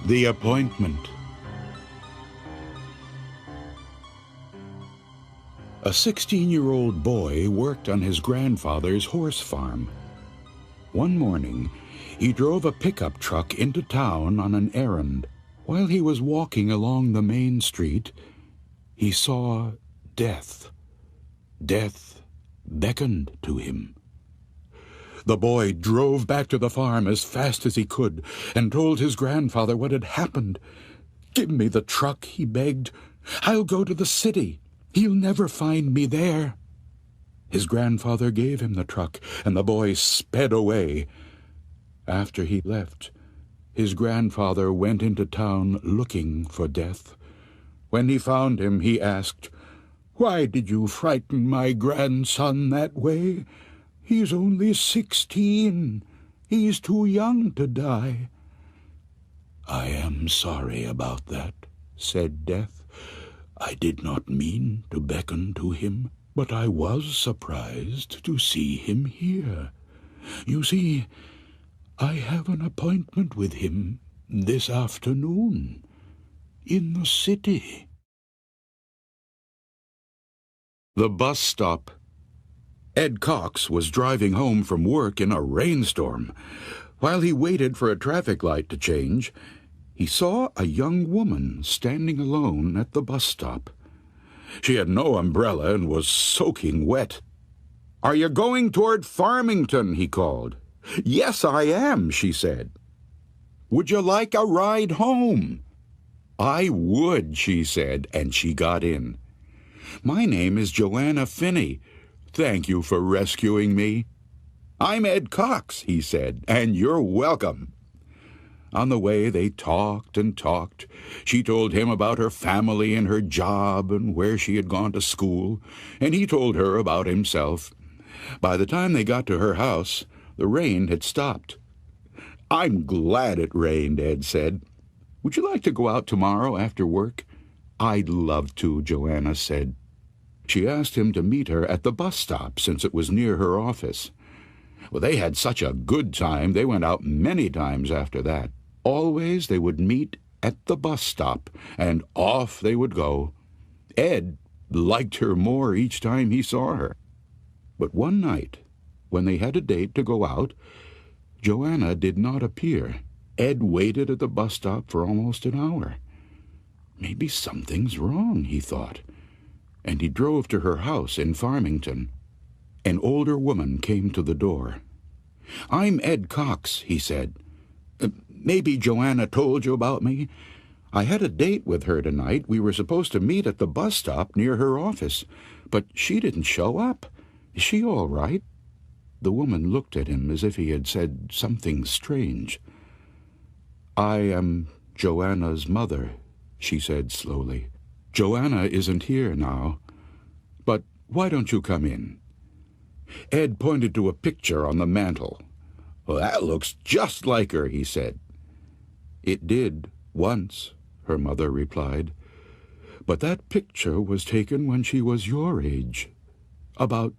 The Appointment. A 16-year-old boy worked on his grandfather's horse farm. One morning, he drove a pickup truck into town on an errand. While he was walking along the main street, he saw death. Death beckoned to him. The boy drove back to the farm as fast as he could and told his grandfather what had happened. "Give me the truck," he begged. "I'll go to the city. He'll never find me there." His grandfather gave him the truck, and the boy sped away. After he left, his grandfather went into town looking for Death. When he found him, he asked, "Why did you frighten my grandson that way? He's only 16. He's too young to die." "I am sorry about that," said Death. "I did not mean to beckon to him, but I was surprised to see him here. You see, I have an appointment with him this afternoon in the city." The bus stop. Ed Cox was driving home from work in a rainstorm. While he waited for a traffic light to change, he saw a young woman standing alone at the bus stop. She had no umbrella and was soaking wet. "Are you going toward Farmington?" he called. "Yes, I am," she said. "Would you like a ride home?" "I would," she said, and she got in. "My name is Joanna Finney. Thank you for rescuing me." "I'm Ed Cox," he said, "and you're welcome." On the way, they talked and talked. She told him about her family and her job and where she had gone to school, and he told her about himself. By the time they got to her house, the rain had stopped. "I'm glad it rained," Ed said. "Would you like to go out tomorrow after work?" "I'd love to," Joanna said. She asked him to meet her at the bus stop since it was near her office. Well, they had such a good time, they went out many times after that. Always they would meet at the bus stop, and off they would go. Ed liked her more each time he saw her. But one night, when they had a date to go out, Joanna did not appear. Ed waited at the bus stop for almost an hour. Maybe something's wrong, he thought, and he drove to her house in Farmington. An older woman came to the door. "I'm Ed Cox," he said. "Maybe Joanna told you about me? I had a date with her tonight. We were supposed to meet at the bus stop near her office, but she didn't show up. Is she all right?" The woman looked at him as if he had said something strange. "I am Joanna's mother," she said slowly. "Joanna isn't here now. But why don't you come in?" Ed pointed to a picture on the mantel. "Well, that looks just like her," he said. "It did, once," her mother replied. "But that picture was taken when she was your age, about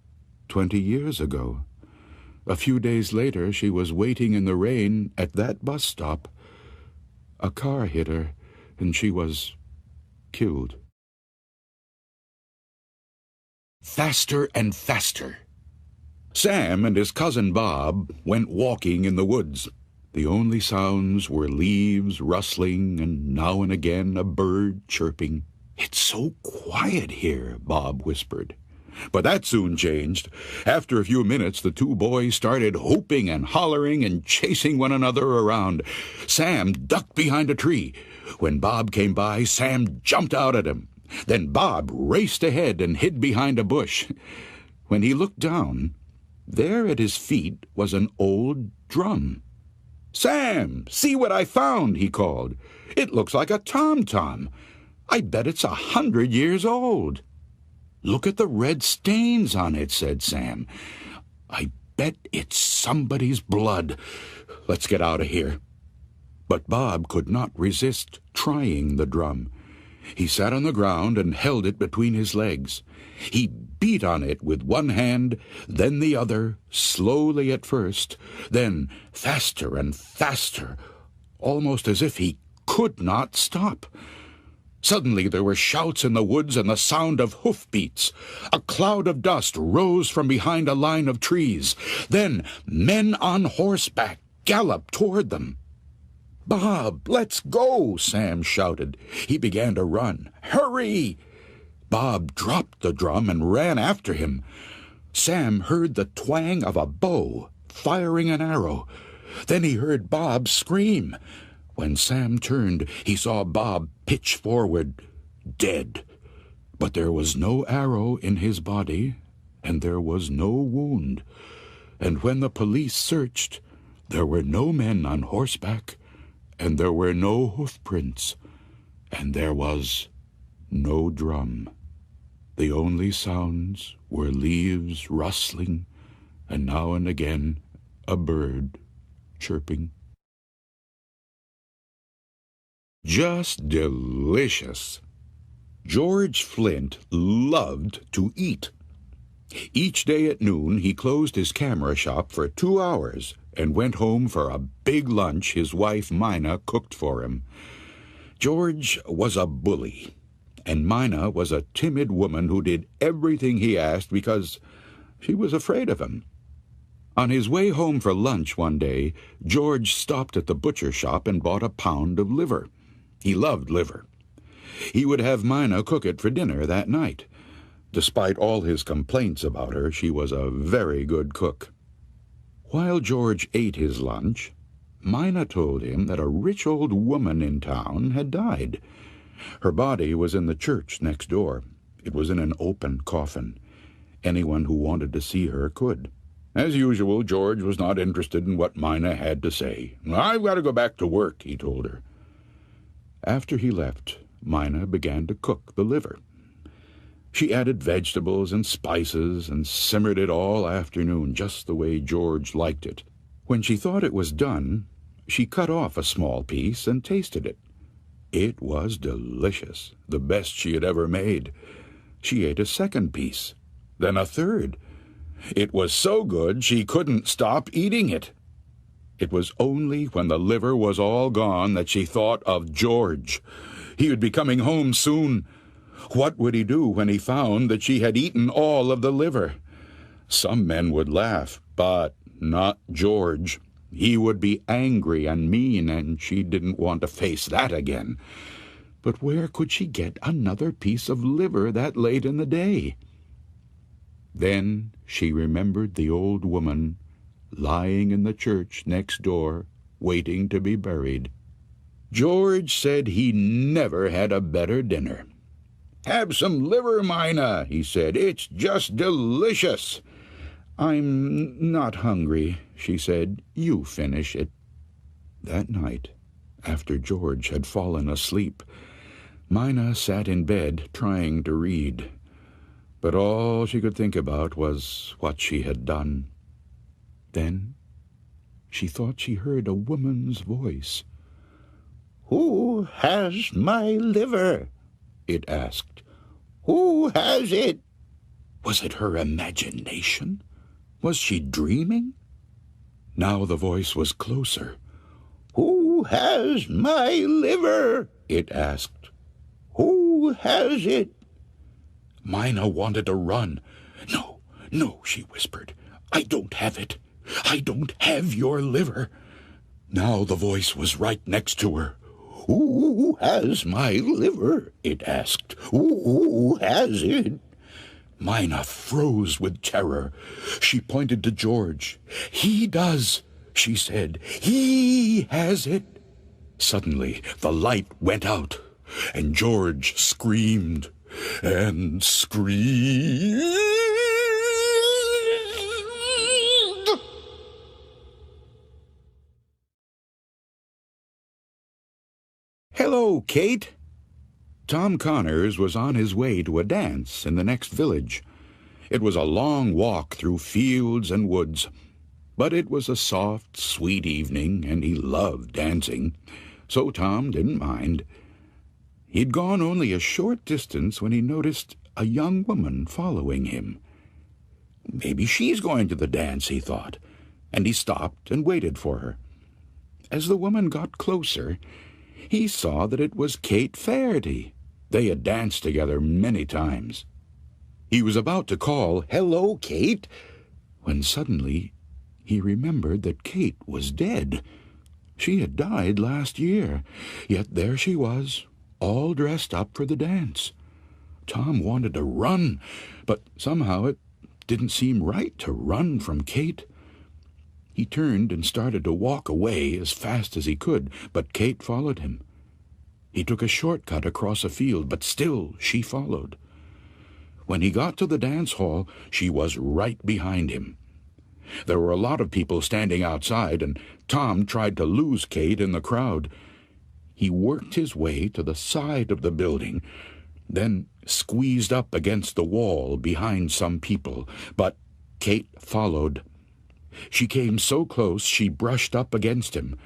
20 years ago. A few days later, she was waiting in the rain at that bus stop. A car hit her, and she was killed." Faster and faster. Sam and his cousin Bob went walking in the woods. The only sounds were leaves rustling and now and again a bird chirping. "It's so quiet here," Bob whispered. But that soon changed. After a few minutes, the two boys started whooping and hollering and chasing one another around. Sam ducked behind a tree. When Bob came by, Sam jumped out at him. Then Bob raced ahead and hid behind a bush. When he looked down, there at his feet was an old drum. "Sam, see what I found," he called. "It looks like a tom-tom. I bet it's 100 years old." "Look at the red stains on it," said Sam. "I bet it's somebody's blood. Let's get out of here." But Bob could not resist trying the drum. He sat on the ground and held it between his legs. He beat on it with one hand, then the other, slowly at first, then faster and faster, almost as if he could not stop. Suddenly there were shouts in the woods and the sound of hoofbeats. A cloud of dust rose from behind a line of trees. Then men on horseback galloped toward them. "Bob, let's go!" Sam shouted. He began to run. "Hurry!" Bob dropped the drum and ran after him. Sam heard the twang of a bow firing an arrow. Then he heard Bob scream. When Sam turned, he saw Bob pitch forward, dead. But there was no arrow in his body, and there was no wound. And when the police searched, there were no men on horseback, and there were no hoofprints, and there was no drum. The only sounds were leaves rustling, and now and again a bird chirping. Just delicious. George Flint loved to eat. Each day at noon he closed his camera shop for 2 hours and went home for a big lunch his wife Mina cooked for him. George was a bully, and Mina was a timid woman who did everything he asked because she was afraid of him. On his way home for lunch one day, George stopped at the butcher shop and bought a pound of liver. He loved liver. He would have Mina cook it for dinner that night. Despite all his complaints about her, she was a very good cook. While George ate his lunch, Mina told him that a rich old woman in town had died. Her body was in the church next door. It was in an open coffin. Anyone who wanted to see her could. As usual, George was not interested in what Mina had to say. "I've got to go back to work," he told her. After he left, Mina began to cook the liver. She added vegetables and spices and simmered it all afternoon, just the way George liked it. When she thought it was done, she cut off a small piece and tasted it. It was delicious, the best she had ever made. She ate a second piece, then a third. It was so good she couldn't stop eating it. It was only when the liver was all gone that she thought of George. He would be coming home soon. What would he do when he found that she had eaten all of the liver? Some men would laugh, but not George. He would be angry and mean, and she didn't want to face that again. But where could she get another piece of liver that late in the day? Then she remembered the old woman lying in the church next door, waiting to be buried. George said he never had a better dinner. "Have some liver, Mina," he said. "It's just delicious." "I'm not hungry," she said. "You finish it." That night, after George had fallen asleep, Mina sat in bed trying to read. But all she could think about was what she had done. Then she thought she heard a woman's voice. "Who has my liver?" it asked. "Who has it?" Was it her imagination? Was she dreaming? Now the voice was closer. "Who has my liver?" it asked. "Who has it?" Mina wanted to run. "No, no," she whispered. "I don't have it. I don't have your liver." Now the voice was right next to her. "Who has my liver?" it asked. "Who has it?" Mina froze with terror. She pointed to George. "He does," she said. "He has it." Suddenly the light went out, and George screamed and screamed. "Hello, Kate." Tom Connors was on his way to a dance in the next village. It was a long walk through fields and woods, but it was a soft, sweet evening, and he loved dancing, so Tom didn't mind. He'd gone only a short distance when he noticed a young woman following him. Maybe she's going to the dance, he thought, and he stopped and waited for her. As the woman got closer, he saw that it was Kate Faherty. They had danced together many times. He was about to call, "Hello, Kate," when suddenly he remembered that Kate was dead. She had died last year, yet there she was, all dressed up for the dance. Tom wanted to run, but somehow it didn't seem right to run from Kate. He turned and started to walk away as fast as he could, but Kate followed him. He took a shortcut across a field, but still she followed. When he got to the dance hall, she was right behind him. There were a lot of people standing outside, and Tom tried to lose Kate in the crowd. He worked his way to the side of the building, then squeezed up against the wall behind some people, but Kate followed. She came so close she brushed up against him.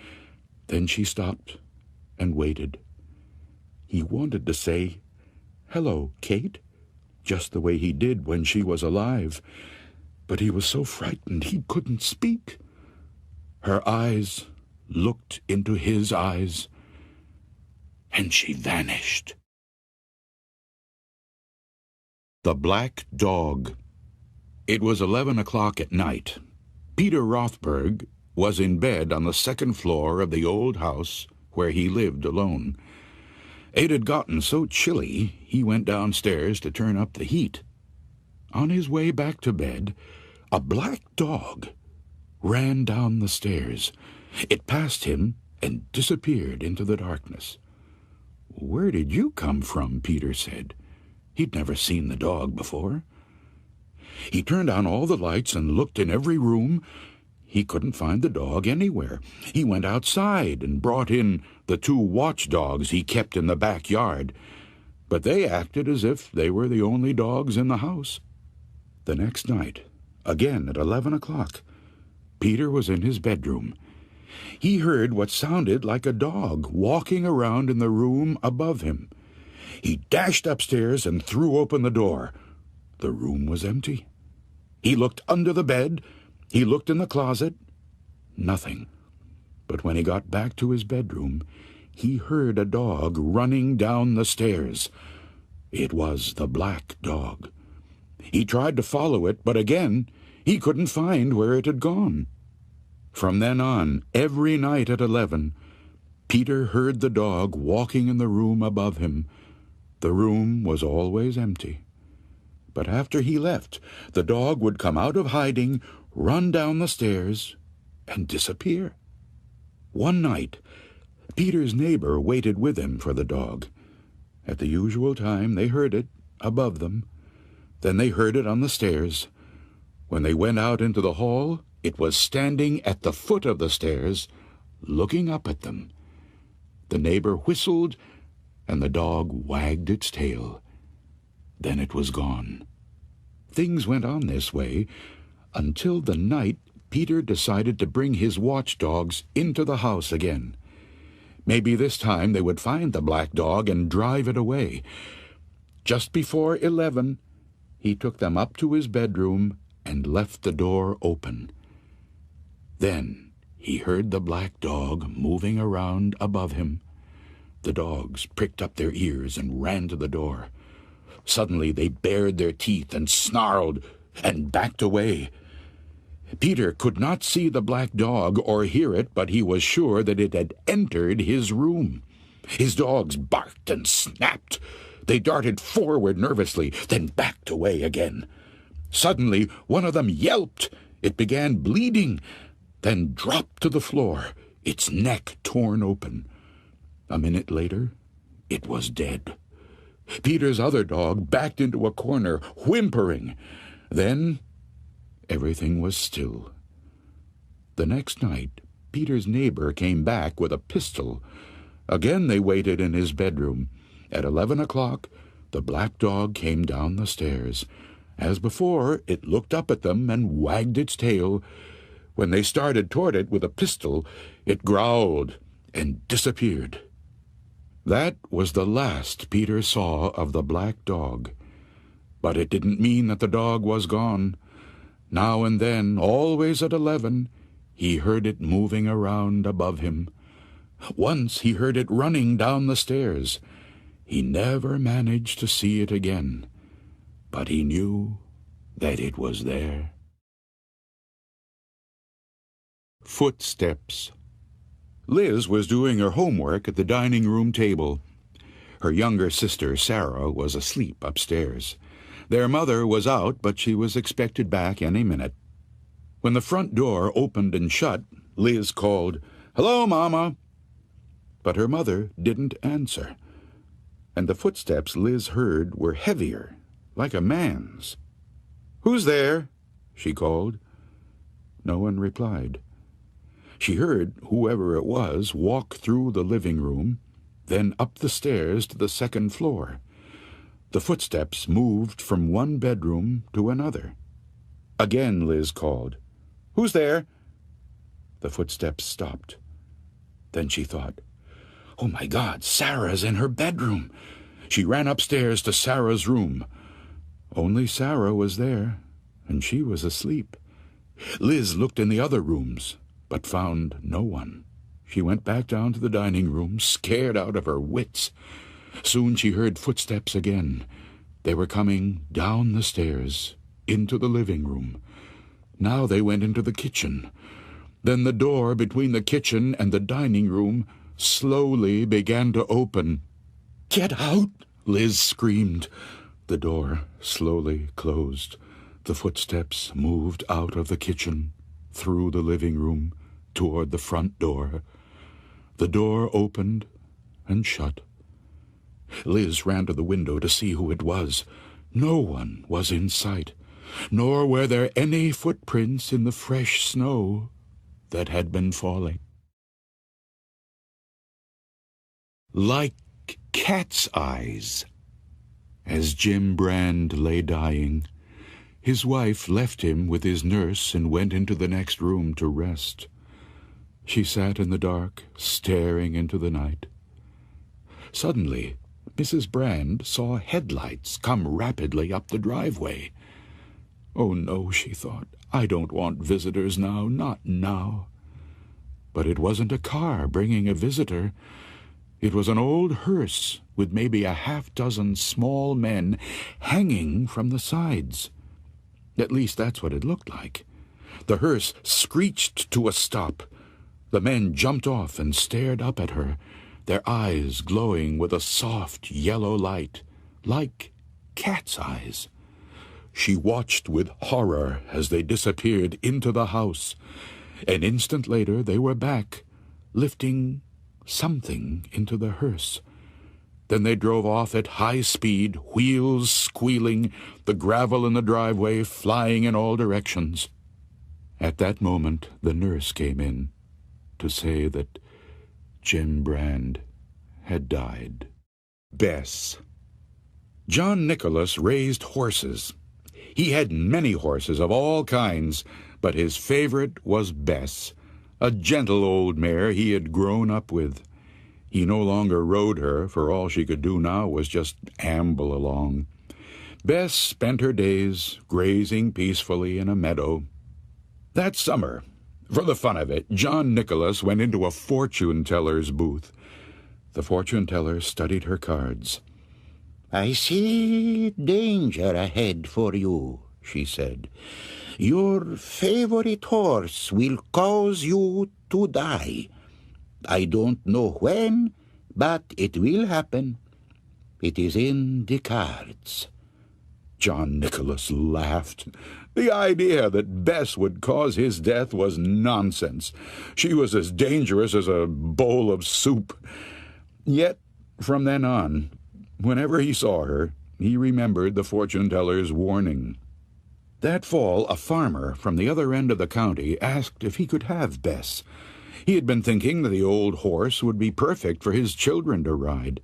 Then she stopped and waited. He wanted to say, "Hello, Kate," just the way he did when she was alive, but he was so frightened he couldn't speak. Her eyes looked into his eyes, and she vanished. The Black Dog. It was 11 o'clock at night. Peter Rothberg was in bed on the second floor of the old house where he lived alone. It had gotten so chilly he went downstairs to turn up the heat. On his way back to bed, a black dog ran down the stairs. It passed him and disappeared into the darkness. "Where did you come from?" Peter said. He'd never seen the dog before. He turned on all the lights and looked in every room. He couldn't find the dog anywhere. He went outside and brought in the 2 watchdogs he kept in the backyard, but they acted as if they were the only dogs in the house. The next night, again at 11 o'clock, Peter was in his bedroom. He heard what sounded like a dog walking around in the room above him. He dashed upstairs and threw open the door. The room was empty. He looked under the bed. He looked in the closet. Nothing. But when he got back to his bedroom, he heard a dog running down the stairs. It was the black dog. He tried to follow it, but again he couldn't find where it had gone. From then on, every night at 11, Peter heard the dog walking in the room above him. The room was always empty. But after he left, the dog would come out of hiding, run down the stairs, and disappear. One night, Peter's neighbor waited with him for the dog. At the usual time, they heard it above them. Then they heard it on the stairs. When they went out into the hall, it was standing at the foot of the stairs, looking up at them. The neighbor whistled, and the dog wagged its tail. Then it was gone. Things went on this way until the night Peter decided to bring his watchdogs into the house again. Maybe this time they would find the black dog and drive it away. Just before 11, he took them up to his bedroom and left the door open. Then he heard the black dog moving around above him. The dogs pricked up their ears and ran to the door. Suddenly they bared their teeth and snarled and backed away. Peter could not see the black dog or hear it, but he was sure that it had entered his room. His dogs barked and snapped. They darted forward nervously, then backed away again. Suddenly one of them yelped. It began bleeding, then dropped to the floor, its neck torn open. A minute later, it was dead. Peter's other dog backed into a corner, whimpering. Then everything was still. The next night, Peter's neighbor came back with a pistol. Again they waited in his bedroom. At 11 o'clock, the black dog came down the stairs. As before, it looked up at them and wagged its tail. When they started toward it with a pistol, it growled and disappeared. That was the last Peter saw of the black dog. But it didn't mean that the dog was gone. Now and then, always at 11, he heard it moving around above him. Once he heard it running down the stairs. He never managed to see it again, but he knew that it was there. Footsteps. Liz was doing her homework at the dining room table. Her younger sister, Sarah, was asleep upstairs. Their mother was out, but she was expected back any minute. When the front door opened and shut, Liz called, "Hello, Mama." But her mother didn't answer, and the footsteps Liz heard were heavier, like a man's. "Who's there?" she called. No one replied. She heard whoever it was walk through the living room, then up the stairs to the second floor. The footsteps moved from one bedroom to another. Again Liz called, "Who's there?" The footsteps stopped. Then she thought, "Oh, my God, Sarah's in her bedroom." She ran upstairs to Sarah's room. Only Sarah was there, and she was asleep. Liz looked in the other rooms, but found no one. She went back down to the dining room, scared out of her wits. Soon she heard footsteps again. They were coming down the stairs, into the living room. Now they went into the kitchen. Then the door between the kitchen and the dining room slowly began to open. "Get out!" Liz screamed. The door slowly closed. The footsteps moved out of the kitchen, through the living room, toward the front door. The door opened and shut. Liz ran to the window to see who it was. No one was in sight, nor were there any footprints in the fresh snow that had been falling. Like cat's eyes. As Jim Brand lay dying, his wife left him with his nurse and went into the next room to rest. She sat in the dark, staring into the night. Suddenly, Mrs. Brand saw headlights come rapidly up the driveway. "Oh, no," she thought, "I don't want visitors now, not now." But it wasn't a car bringing a visitor. It was an old hearse with maybe a half-dozen small men hanging from the sides. At least that's what it looked like. The hearse screeched to a stop. The men jumped off and stared up at her, their eyes glowing with a soft yellow light, like cat's eyes. She watched with horror as they disappeared into the house. An instant later they were back, lifting something into the hearse. Then they drove off at high speed, wheels squealing, the gravel in the driveway flying in all directions. At that moment the nurse came in to say that Jim Brand had died. Bess. John Nicholas raised horses. He had many horses of all kinds, but his favorite was Bess, a gentle old mare he had grown up with. He no longer rode her, for all she could do now was just amble along. Bess spent her days grazing peacefully in a meadow. That summer, for the fun of it, John Nicholas went into a fortune-teller's booth. The fortune-teller studied her cards. "I see danger ahead for you," she said. "Your favorite horse will cause you to die. I don't know when, but it will happen. It is in the cards." John Nicholas laughed. The idea that Bess would cause his death was nonsense. She was as dangerous as a bowl of soup. Yet, from then on, whenever he saw her, he remembered the fortune-teller's warning. That fall, a farmer from the other end of the county asked if he could have Bess. He had been thinking that the old horse would be perfect for his children to ride.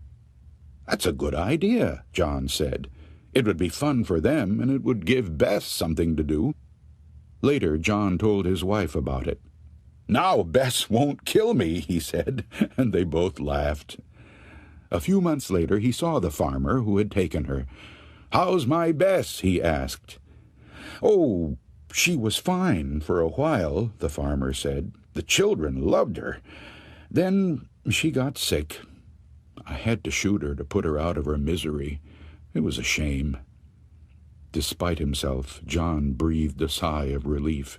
"That's a good idea," John said. "It would be fun for them, and it would give Bess something to do." Later, John told his wife about it. "Now Bess won't kill me," he said, and they both laughed. A few months later, he saw the farmer who had taken her. "How's my Bess?" he asked. "Oh, she was fine for a while," the farmer said. "The children loved her. Then She got sick. I had to shoot her to put her out of her misery. It was a shame." Despite himself, John breathed a sigh of relief.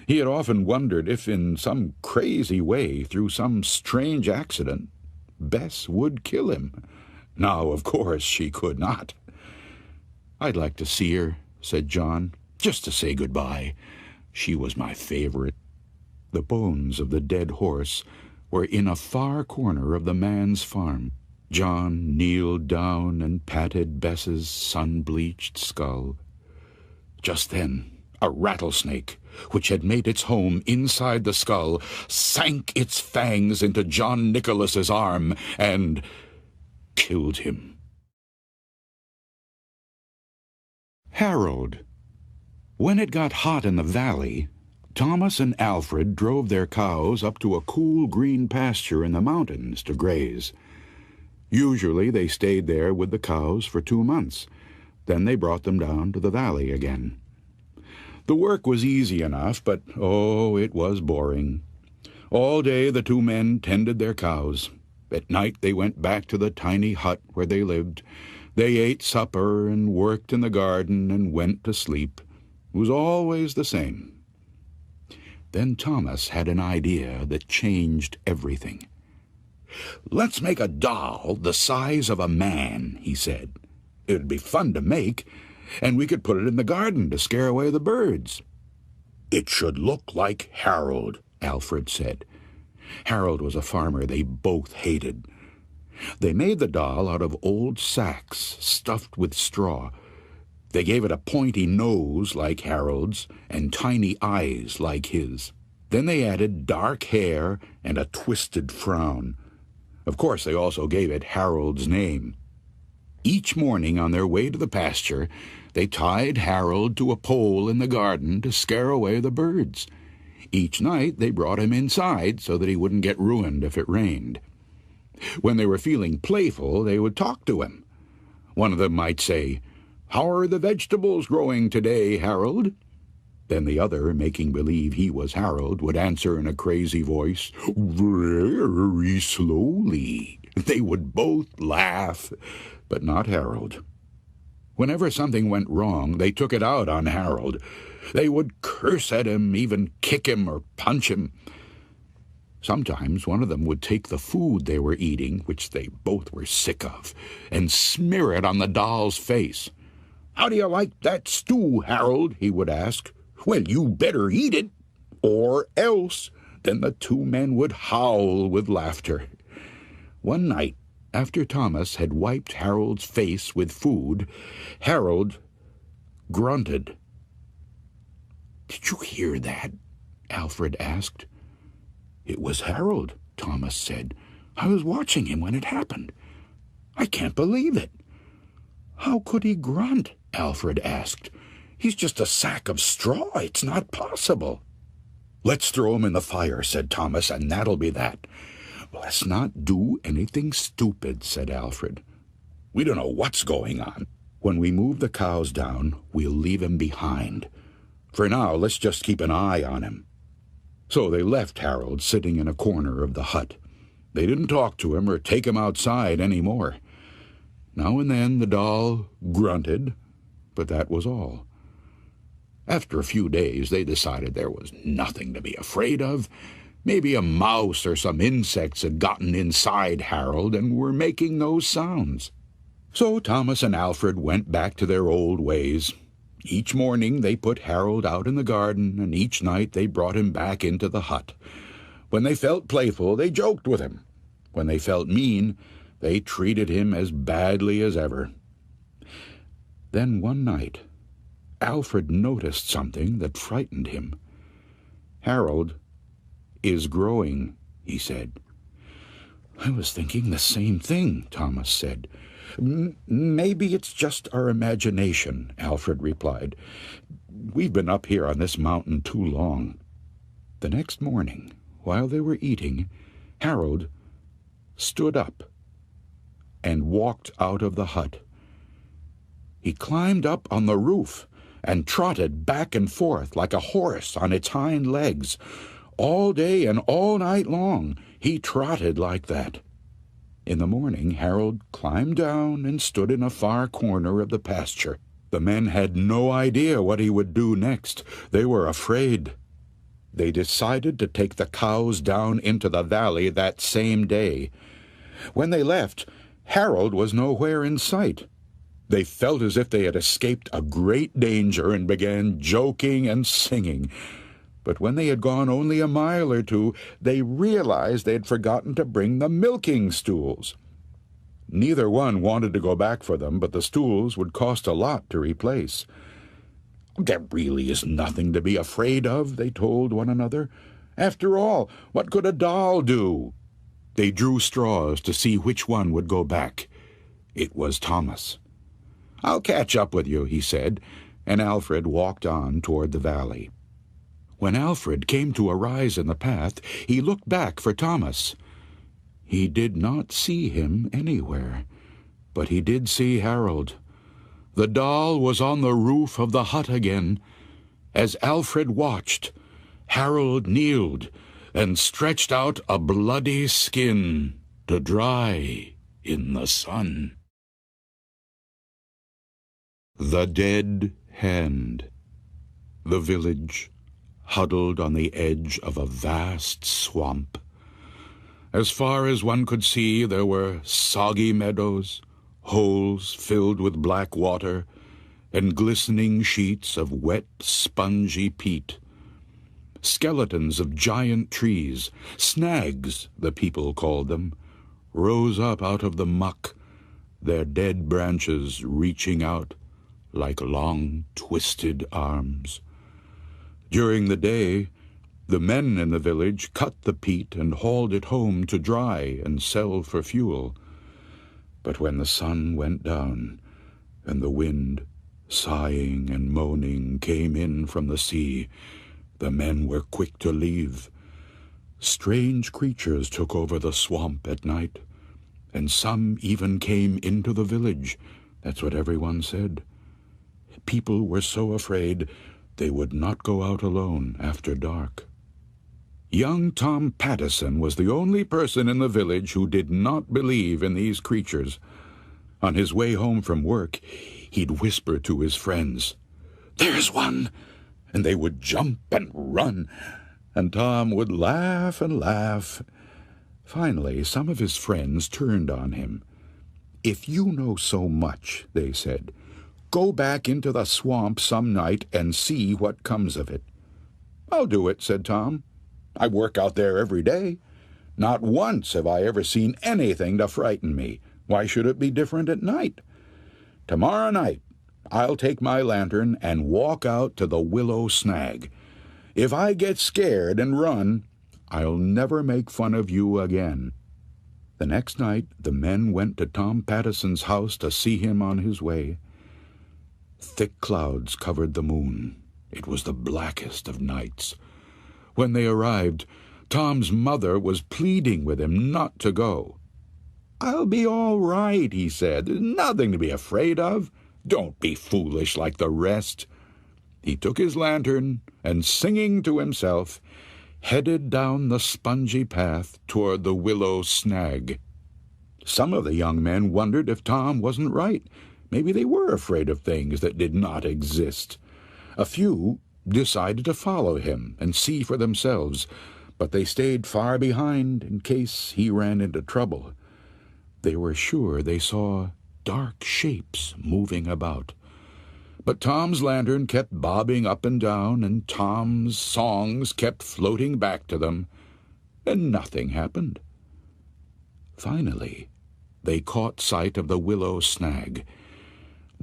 He had often wondered if, in some crazy way, through some strange accident, Bess would kill him. Now, of course, she could not. "I'd like to see her," said John, "just to say goodbye. She was my favorite." The bones of the dead horse were in a far corner of the man's farm. John kneeled down and patted Bess's sun-bleached skull. Just then, a rattlesnake, which had made its home inside the skull, sank its fangs into John Nicholas's arm and killed him. Harold. When it got hot in the valley, Thomas and Alfred drove their cows up to a cool green pasture in the mountains to graze. Usually they stayed there with the cows for 2 months. Then they brought them down to the valley again. The work was easy enough, but, it was boring. All day the 2 men tended their cows. At night they went back to the tiny hut where they lived. They ate supper and worked in the garden and went to sleep. It was always the same. Then Thomas had an idea that changed everything. "Let's make a doll the size of a man," he said. "It would be fun to make, and we could put it in the garden to scare away the birds." "It should look like Harold," Alfred said. Harold was a farmer they both hated. They made the doll out of old sacks stuffed with straw. They gave it a pointy nose like Harold's and tiny eyes like his. Then they added dark hair and a twisted frown. Of course, they also gave it Harold's name. Each morning on their way to the pasture, they tied Harold to a pole in the garden to scare away the birds. Each night they brought him inside so that he wouldn't get ruined if it rained. When they were feeling playful, they would talk to him. One of them might say, "How are the vegetables growing today, Harold?" Then the other, making believe he was Harold, would answer in a crazy voice, "Very slowly." They would both laugh, but not Harold. Whenever something went wrong, they took it out on Harold. They would curse at him, even kick him or punch him. Sometimes one of them would take the food they were eating, which they both were sick of, and smear it on the doll's face. "How do you like that stew, Harold?" he would ask. "Well, you better eat it, or else." Then the 2 men would howl with laughter. One night, after Thomas had wiped Harold's face with food, Harold grunted. "Did you hear that?" Alfred asked. "It was Harold," Thomas said. "I was watching him when it happened. I can't believe it." "How could he grunt?" Alfred asked. "He's just a sack of straw. It's not possible." "Let's throw him in the fire," said Thomas, "and that'll be that." "Let's not do anything stupid," said Alfred. "We don't know what's going on. When we move the cows down, we'll leave him behind. For now, let's just keep an eye on him." So they left Harold sitting in a corner of the hut. They didn't talk to him or take him outside any more. Now and then the doll grunted, but that was all. After a few days, they decided there was nothing to be afraid of. Maybe a mouse or some insects had gotten inside Harold and were making those sounds. So Thomas and Alfred went back to their old ways. Each morning they put Harold out in the garden, and each night they brought him back into the hut. When they felt playful, they joked with him. When they felt mean, they treated him as badly as ever. Then one night, Alfred noticed something that frightened him. "Harold is growing," he said. "I was thinking the same thing," Thomas said. "Maybe it's just our imagination," Alfred replied. "We've been up here on this mountain too long." The next morning, while they were eating, Harold stood up and walked out of the hut. He climbed up on the roof and trotted back and forth like a horse on its hind legs. All day and all night long, He trotted like that. In the morning, Harold climbed down and stood in a far corner of the pasture. The men had no idea what he would do next. They were afraid. They decided to take the cows down into the valley that same day. When they left, Harold was nowhere in sight. They felt as if they had escaped a great danger and began joking and singing. But when they had gone only a mile or two, they realized they had forgotten to bring the milking stools. Neither one wanted to go back for them, but the stools would cost a lot to replace. "There really is nothing to be afraid of," they told one another. "After all, what could a doll do?" They drew straws to see which one would go back. It was Thomas. "I'll catch up with you," he said, and Alfred walked on toward the valley. When Alfred came to a rise in the path, he looked back for Thomas. He did not see him anywhere, but he did see Harold. The doll was on the roof of the hut again. As Alfred watched, Harold kneeled and stretched out a bloody skin to dry in the sun. The Dead Hand. The village, huddled on the edge of a vast swamp. As far as one could see, there were soggy meadows, holes filled with black water, and glistening sheets of wet, spongy peat. Skeletons of giant trees, snags, the people called them, rose up out of the muck, their dead branches reaching out like long, twisted arms. During the day, the men in the village cut the peat and hauled it home to dry and sell for fuel. But when the sun went down, and the wind, sighing and moaning, came in from the sea, the men were quick to leave. Strange creatures took over the swamp at night, and some even came into the village. That's what everyone said. People were so afraid they would not go out alone after dark. Young Tom Pattison was the only person in the village who did not believe in these creatures. On his way home from work, he'd whisper to his friends, "There's one!" and they would jump and run, and Tom would laugh and laugh. Finally, some of his friends turned on him. "If you know so much," they said, "go back into the swamp some night and see what comes of it." "I'll do it," said Tom. "I work out there every day. Not once have I ever seen anything to frighten me. Why should it be different at night? Tomorrow night, I'll take my lantern and walk out to the willow snag. If I get scared and run, I'll never make fun of you again." The next night, the men went to Tom Pattison's house to see him on his way. Thick clouds covered the moon. It was the blackest of nights. When they arrived, Tom's mother was pleading with him not to go. "I'll be all right," he said. "There's nothing to be afraid of. Don't be foolish like the rest." He took his lantern and, singing to himself, headed down the spongy path toward the willow snag. Some of the young men wondered if Tom wasn't right. Maybe they were afraid of things that did not exist. A few decided to follow him and see for themselves, but they stayed far behind in case he ran into trouble. They were sure they saw dark shapes moving about. But Tom's lantern kept bobbing up and down, and Tom's songs kept floating back to them, and nothing happened. Finally, they caught sight of the willow snag.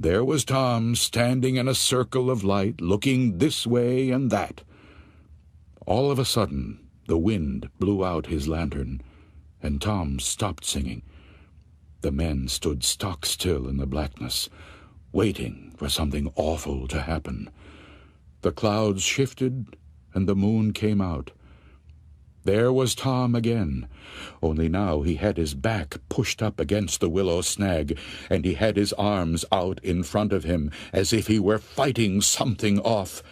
There was Tom standing in a circle of light, looking this way and that. All of a sudden, the wind blew out his lantern, and Tom stopped singing. The men stood stock still in the blackness, waiting for something awful to happen. The clouds shifted, and the moon came out. There was Tom again, only now he had his back pushed up against the willow snag, and he had his arms out in front of him, as if he were fighting something off.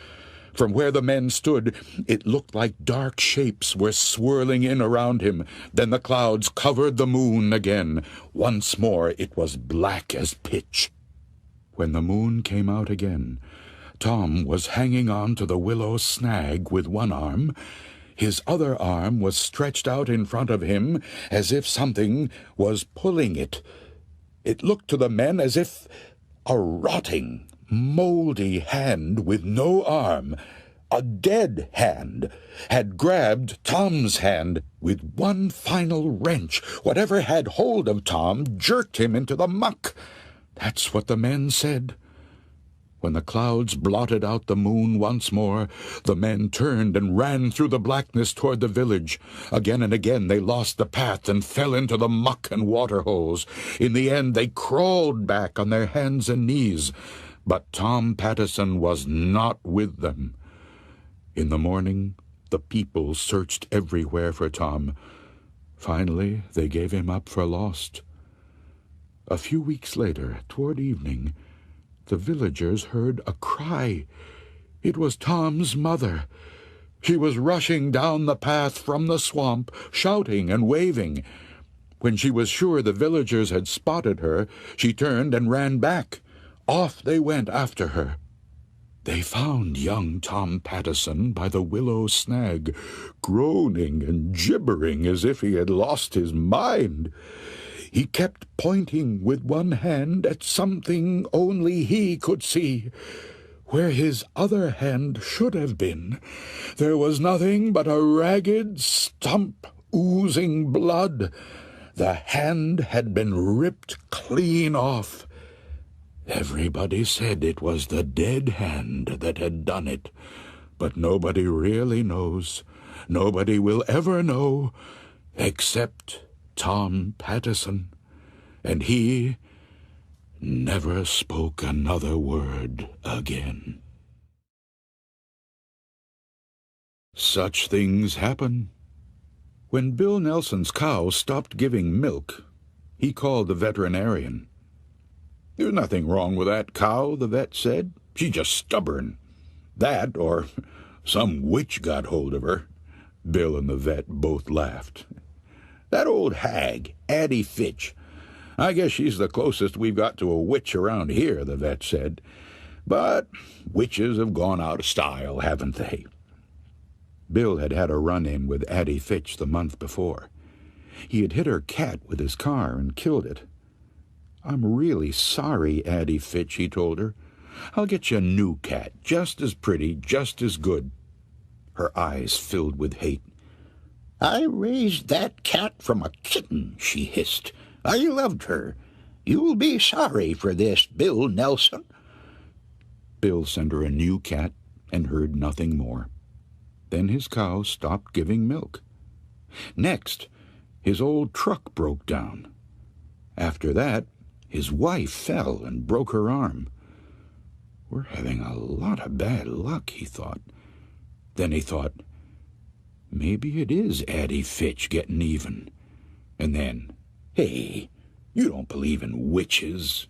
From where the men stood, it looked like dark shapes were swirling in around him. Then the clouds covered the moon again. Once more it was black as pitch. When the moon came out again, Tom was hanging on to the willow snag with one arm. His other arm was stretched out in front of him as if something was pulling it. It looked to the men as if a rotting, moldy hand with no arm, a dead hand, had grabbed Tom's hand with one final wrench. Whatever had hold of Tom jerked him into the muck. That's what the men said. When the clouds blotted out the moon once more, the men turned and ran through the blackness toward the village. Again and again they lost the path and fell into the muck and water holes. In the end they crawled back on their hands and knees. But Tom Pattison was not with them. In the morning, the people searched everywhere for Tom. Finally, they gave him up for lost. A few weeks later, toward evening, the villagers heard a cry. It was Tom's mother. She was rushing down the path from the swamp, shouting and waving. When she was sure the villagers had spotted her, she turned and ran back. Off they went after her. They found young Tom Pattison by the willow snag, groaning and gibbering as if he had lost his mind. He kept pointing with one hand at something only he could see. Where his other hand should have been, there was nothing but a ragged stump oozing blood. The hand had been ripped clean off. Everybody said it was the dead hand that had done it, but nobody really knows. Nobody will ever know, except Tom Pattison, and he never spoke another word again. Such things happen. When Bill Nelson's cow stopped giving milk, he called the veterinarian. "There's nothing wrong with that cow," the vet said. "She's just stubborn. That, or some witch got hold of her." Bill and the vet both laughed. "That old hag, Addie Fitch. I guess she's the closest we've got to a witch around here," the vet said. "But witches have gone out of style, haven't they?" Bill had had a run-in with Addie Fitch the month before. He had hit her cat with his car and killed it. "I'm really sorry, Addie Fitch," he told her. "I'll get you a new cat, just as pretty, just as good." Her eyes filled with hate. "I raised that cat from a kitten," she hissed. "I loved her. You'll be sorry for this, Bill Nelson." Bill sent her a new cat and heard nothing more. Then his cow stopped giving milk. Next, his old truck broke down. After that, his wife fell and broke her arm. "We're having a lot of bad luck," he thought. Then he thought, maybe it is Addie Fitch getting even. And then, hey, you don't believe in witches.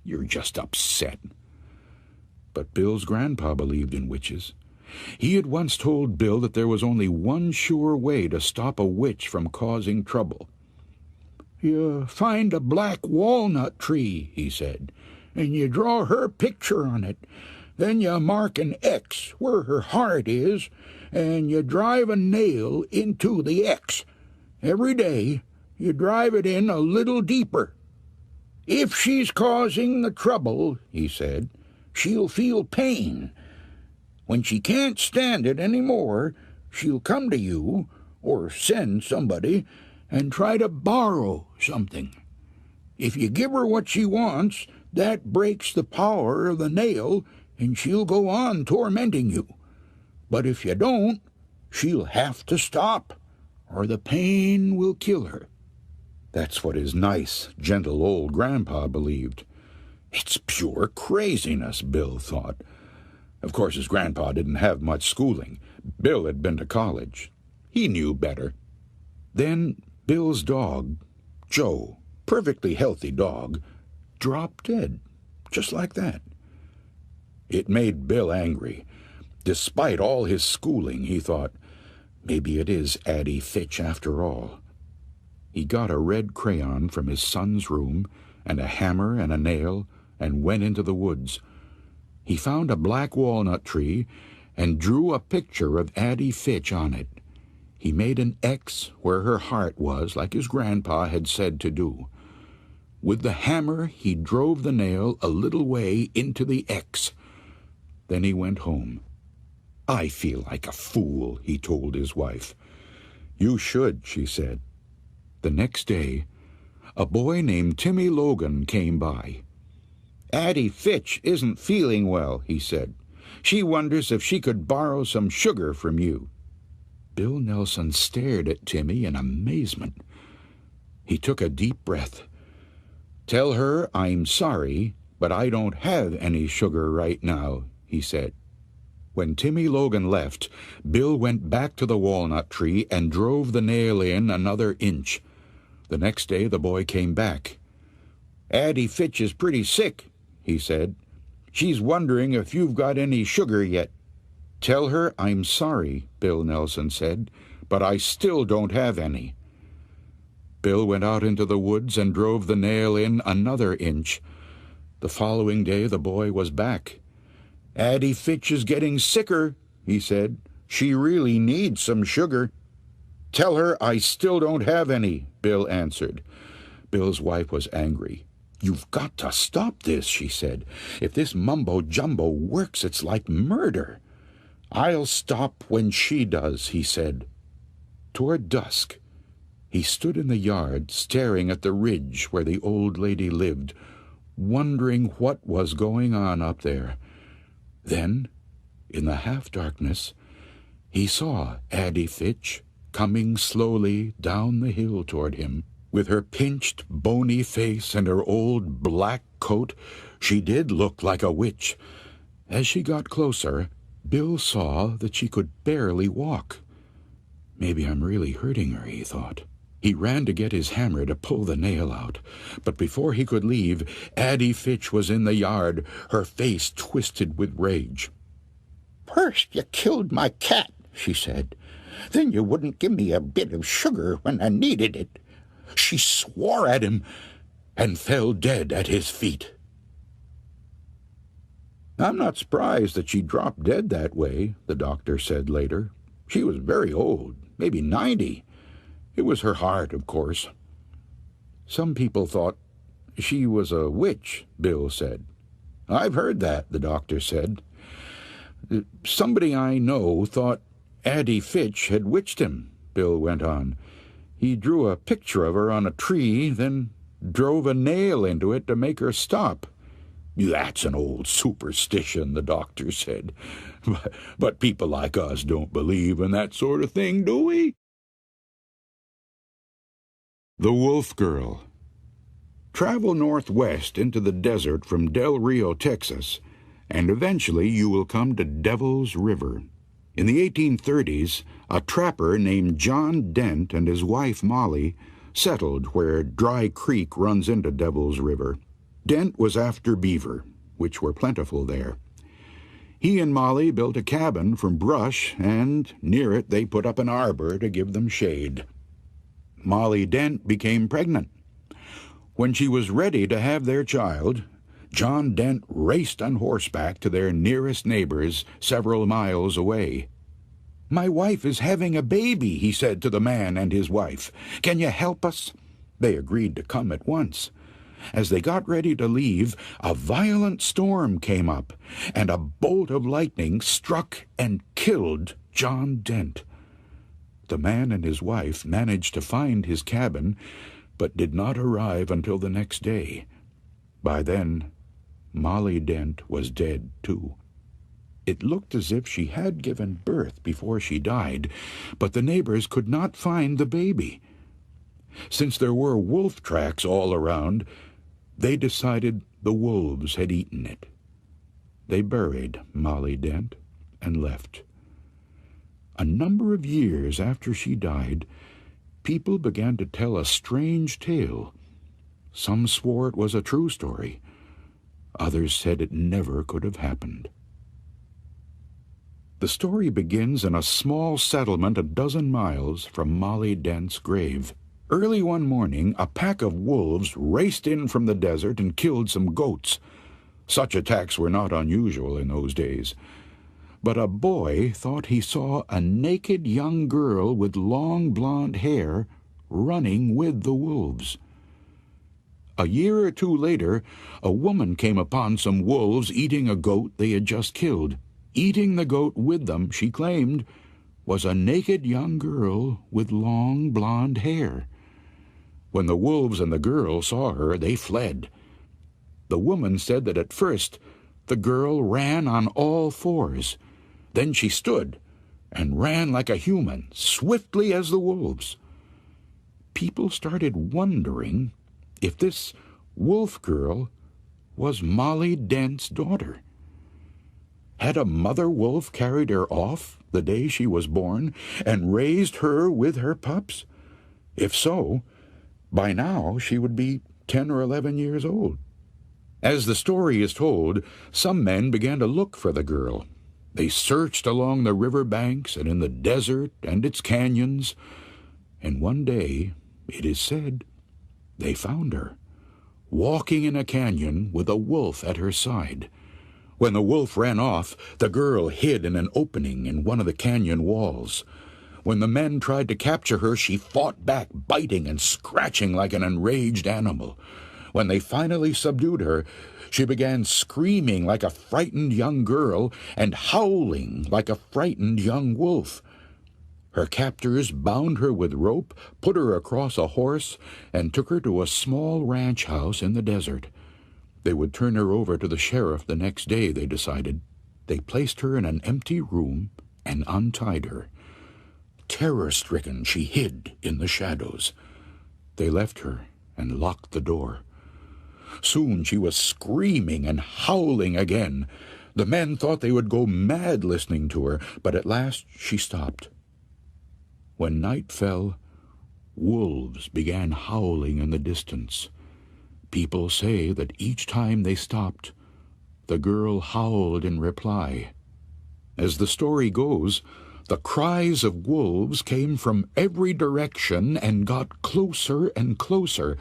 You're just upset. But Bill's grandpa believed in witches. He had once told Bill that there was only one sure way to stop a witch from causing trouble. "You find a black walnut tree," he said, "and you draw her picture on it. Then you mark an X where her heart is, and you drive a nail into the X. Every day you drive it in a little deeper. If she's causing the trouble," he said, "she'll feel pain. When she can't stand it any more, she'll come to you, or send somebody, and try to borrow something. If you give her what she wants, that breaks the power of the nail, and she'll go on tormenting you. But if you don't, she'll have to stop, or the pain will kill her." That's what his nice, gentle old grandpa believed. It's pure craziness, Bill thought. Of course, his grandpa didn't have much schooling. Bill had been to college. He knew better. Then Bill's dog, Joe, perfectly healthy dog, dropped dead, just like that. It made Bill angry. Despite all his schooling, he thought, maybe it is Addie Fitch after all. He got a red crayon from his son's room and a hammer and a nail and went into the woods. He found a black walnut tree and drew a picture of Addie Fitch on it. He made an X where her heart was, like his grandpa had said to do. With the hammer, he drove the nail a little way into the X. Then he went home. "I feel like a fool," he told his wife. "You should," she said. The next day, a boy named Timmy Logan came by. "Addie Fitch isn't feeling well," he said. "She wonders if she could borrow some sugar from you." Bill Nelson stared at Timmy in amazement. He took a deep breath. "Tell her I'm sorry, but I don't have any sugar right now," he said. When Timmy Logan left, Bill went back to the walnut tree and drove the nail in another inch. The next day the boy came back. "Addie Fitch is pretty sick," he said. "She's wondering if you've got any sugar yet." "Tell her I'm sorry," Bill Nelson said, "but I still don't have any." Bill went out into the woods and drove the nail in another inch. The following day the boy was back. "Addie Fitch is getting sicker," he said. "She really needs some sugar." "Tell her I still don't have any," Bill answered. Bill's wife was angry. "You've got to stop this," she said. "If this mumbo-jumbo works, it's like murder." "I'll stop when she does," he said. Toward dusk, he stood in the yard staring at the ridge where the old lady lived, wondering what was going on up there. Then, in the half-darkness, he saw Addie Fitch coming slowly down the hill toward him. With her pinched, bony face and her old black coat, she did look like a witch. As she got closer, Bill saw that she could barely walk. "Maybe I'm really hurting her," he thought. He ran to get his hammer to pull the nail out, but before he could leave, Addie Fitch was in the yard, her face twisted with rage. "First you killed my cat," she said. "Then you wouldn't give me a bit of sugar when I needed it." She swore at him and fell dead at his feet. "I'm not surprised that she dropped dead that way," the doctor said later. "She was very old, maybe 90. It was her heart, of course." "Some people thought she was a witch," Bill said. "I've heard that," the doctor said. "Somebody I know thought Addie Fitch had witched him," Bill went on. "He drew a picture of her on a tree, then drove a nail into it to make her stop." "That's an old superstition," the doctor said. But people like us don't believe in that sort of thing, do we?" The Wolf Girl. Travel northwest into the desert from Del Rio, Texas, and eventually you will come to Devil's River. In the 1830s, a trapper named John Dent and his wife Molly settled where Dry Creek runs into Devil's River. Dent was after beaver, which were plentiful there. He and Molly built a cabin from brush, and near it they put up an arbor to give them shade. Molly Dent became pregnant. When she was ready to have their child, John Dent raced on horseback to their nearest neighbors several miles away. "My wife is having a baby," he said to the man and his wife. "Can you help us?" They agreed to come at once. As they got ready to leave, a violent storm came up, and a bolt of lightning struck and killed John Dent. The man and his wife managed to find his cabin, but did not arrive until the next day. By then, Molly Dent was dead, too. It looked as if she had given birth before she died, but the neighbors could not find the baby. Since there were wolf tracks all around, they decided the wolves had eaten it. They buried Molly Dent and left. A number of years after she died, people began to tell a strange tale. Some swore it was a true story. Others said it never could have happened. The story begins in a small settlement a dozen miles from Molly Dent's grave. Early one morning, a pack of wolves raced in from the desert and killed some goats. Such attacks were not unusual in those days. But a boy thought he saw a naked young girl with long blonde hair running with the wolves. A year or two later, a woman came upon some wolves eating a goat they had just killed. Eating the goat with them, she claimed, was a naked young girl with long blonde hair. When the wolves and the girl saw her, they fled. The woman said that at first the girl ran on all fours. Then she stood and ran like a human, swiftly as the wolves. People started wondering if this wolf girl was Molly Dent's daughter. Had a mother wolf carried her off the day she was born and raised her with her pups? If so, by now she would be 10 or 11 years old. As the story is told, some men began to look for the girl. They searched along the river banks and in the desert and its canyons, and one day, it is said, they found her, walking in a canyon with a wolf at her side. When the wolf ran off, the girl hid in an opening in one of the canyon walls. When the men tried to capture her, she fought back, biting and scratching like an enraged animal. When they finally subdued her, she began screaming like a frightened young girl and howling like a frightened young wolf. Her captors bound her with rope, put her across a horse, and took her to a small ranch house in the desert. They would turn her over to the sheriff the next day, they decided. They placed her in an empty room and untied her. Terror-stricken, she hid in the shadows. They left her and locked the door. Soon she was screaming and howling again. The men thought they would go mad listening to her, but at last she stopped. When night fell, wolves began howling in the distance. People say that each time they stopped, the girl howled in reply. As the story goes, the cries of wolves came from every direction and got closer and closer.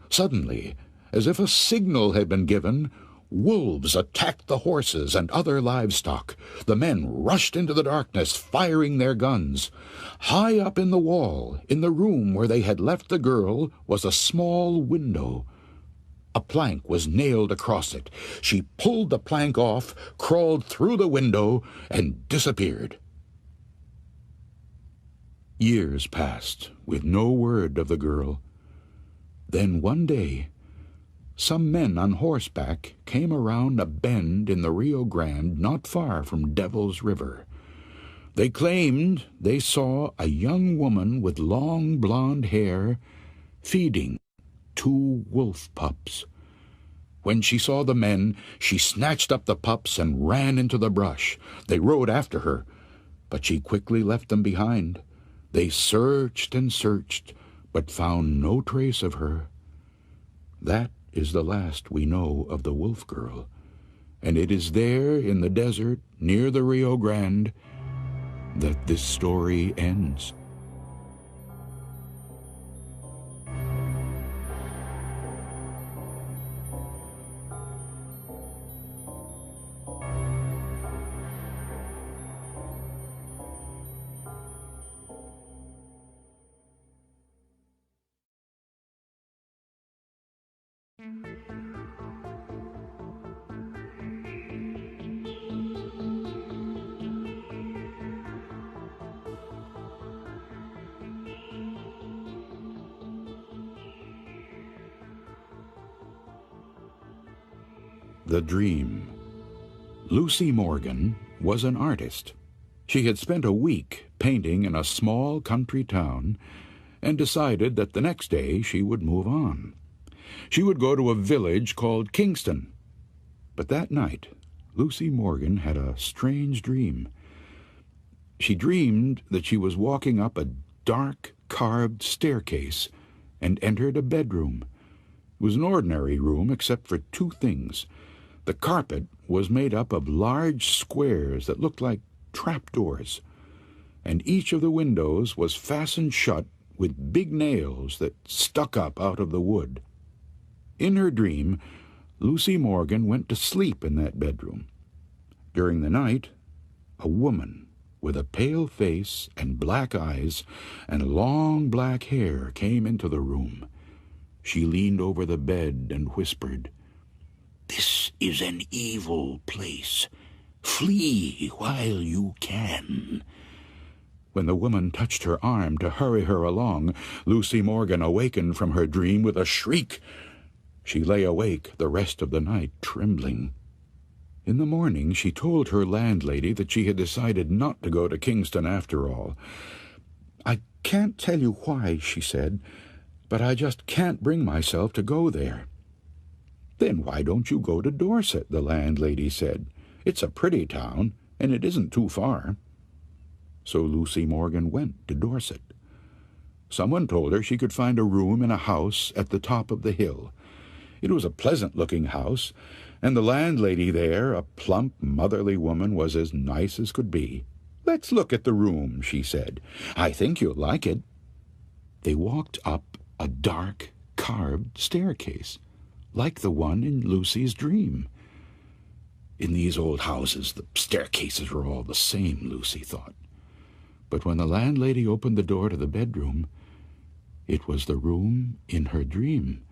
Suddenly, as if a signal had been given, wolves attacked the horses and other livestock. The men rushed into the darkness, firing their guns. High up in the wall, in the room where they had left the girl, was a small window. A plank was nailed across it. She pulled the plank off, crawled through the window, and disappeared. Years passed, with no word of the girl. Then one day, some men on horseback came around a bend in the Rio Grande not far from Devil's River. They claimed they saw a young woman with long blonde hair feeding 2 wolf pups. When she saw the men, she snatched up the pups and ran into the brush. They rode after her, but she quickly left them behind. They searched and searched, but found no trace of her. That is the last we know of the wolf girl, and it is there in the desert near the Rio Grande that this story ends. The Dream. Lucy Morgan was an artist. She had spent a week painting in a small country town and decided that the next day she would move on. She would go to a village called Kingston. But that night, Lucy Morgan had a strange dream. She dreamed that she was walking up a dark, carved staircase and entered a bedroom. It was an ordinary room except for 2 things. The carpet was made up of large squares that looked like trapdoors, and each of the windows was fastened shut with big nails that stuck up out of the wood. In her dream, Lucy Morgan went to sleep in that bedroom. During the night, a woman with a pale face and black eyes and long black hair came into the room. She leaned over the bed and whispered, "This is an evil place. Flee while you can." When the woman touched her arm to hurry her along, Lucy Morgan awakened from her dream with a shriek. She lay awake the rest of the night, trembling. In the morning she told her landlady that she had decided not to go to Kingston after all. "I can't tell you why," she said, "but I just can't bring myself to go there." "Then why don't you go to Dorset?" the landlady said. "It's a pretty town, and it isn't too far." So Lucy Morgan went to Dorset. Someone told her she could find a room in a house at the top of the hill. It was a pleasant-looking house, and the landlady there, a plump, motherly woman, was as nice as could be. "Let's look at the room," she said. "I think you'll like it." They walked up a dark, carved staircase, like the one in Lucy's dream. In these old houses, the staircases are all the same, Lucy thought. But when the landlady opened the door to the bedroom, it was the room in her dream,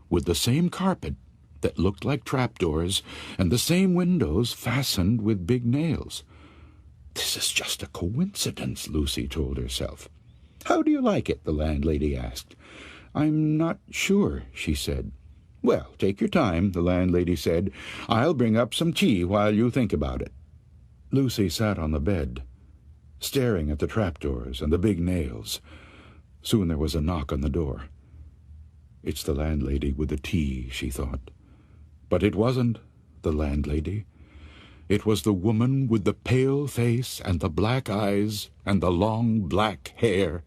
with the same carpet that looked like trapdoors and the same windows fastened with big nails. "This is just a coincidence," Lucy told herself. "How do you like it?" the landlady asked. "I'm not sure," she said. "Well, take your time," the landlady said. "I'll bring up some tea while you think about it." Lucy sat on the bed, staring at the trapdoors and the big nails. Soon there was a knock on the door. "It's the landlady with the tea," she thought. But it wasn't the landlady. It was the woman with the pale face and the black eyes and the long black hair.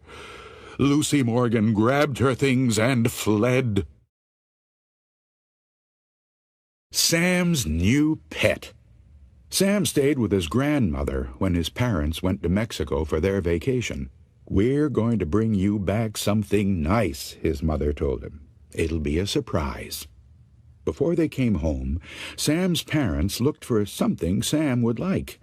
Lucy Morgan grabbed her things and fled. Sam's new pet. Sam stayed with his grandmother when his parents went to Mexico for their vacation. "We're going to bring you back something nice," his mother told him. "It'll be a surprise." Before they came home, Sam's parents looked for something Sam would like.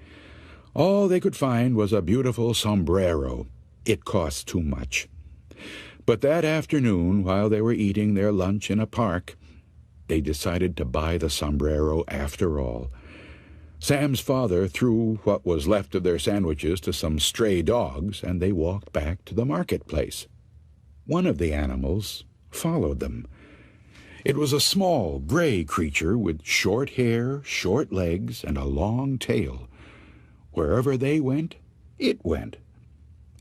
All they could find was a beautiful sombrero. It cost too much. But that afternoon, while they were eating their lunch in a park, they decided to buy the sombrero after all. Sam's father threw what was left of their sandwiches to some stray dogs, and they walked back to the marketplace. One of the animals followed them. It was a small, gray creature with short hair, short legs, and a long tail. Wherever they went, it went.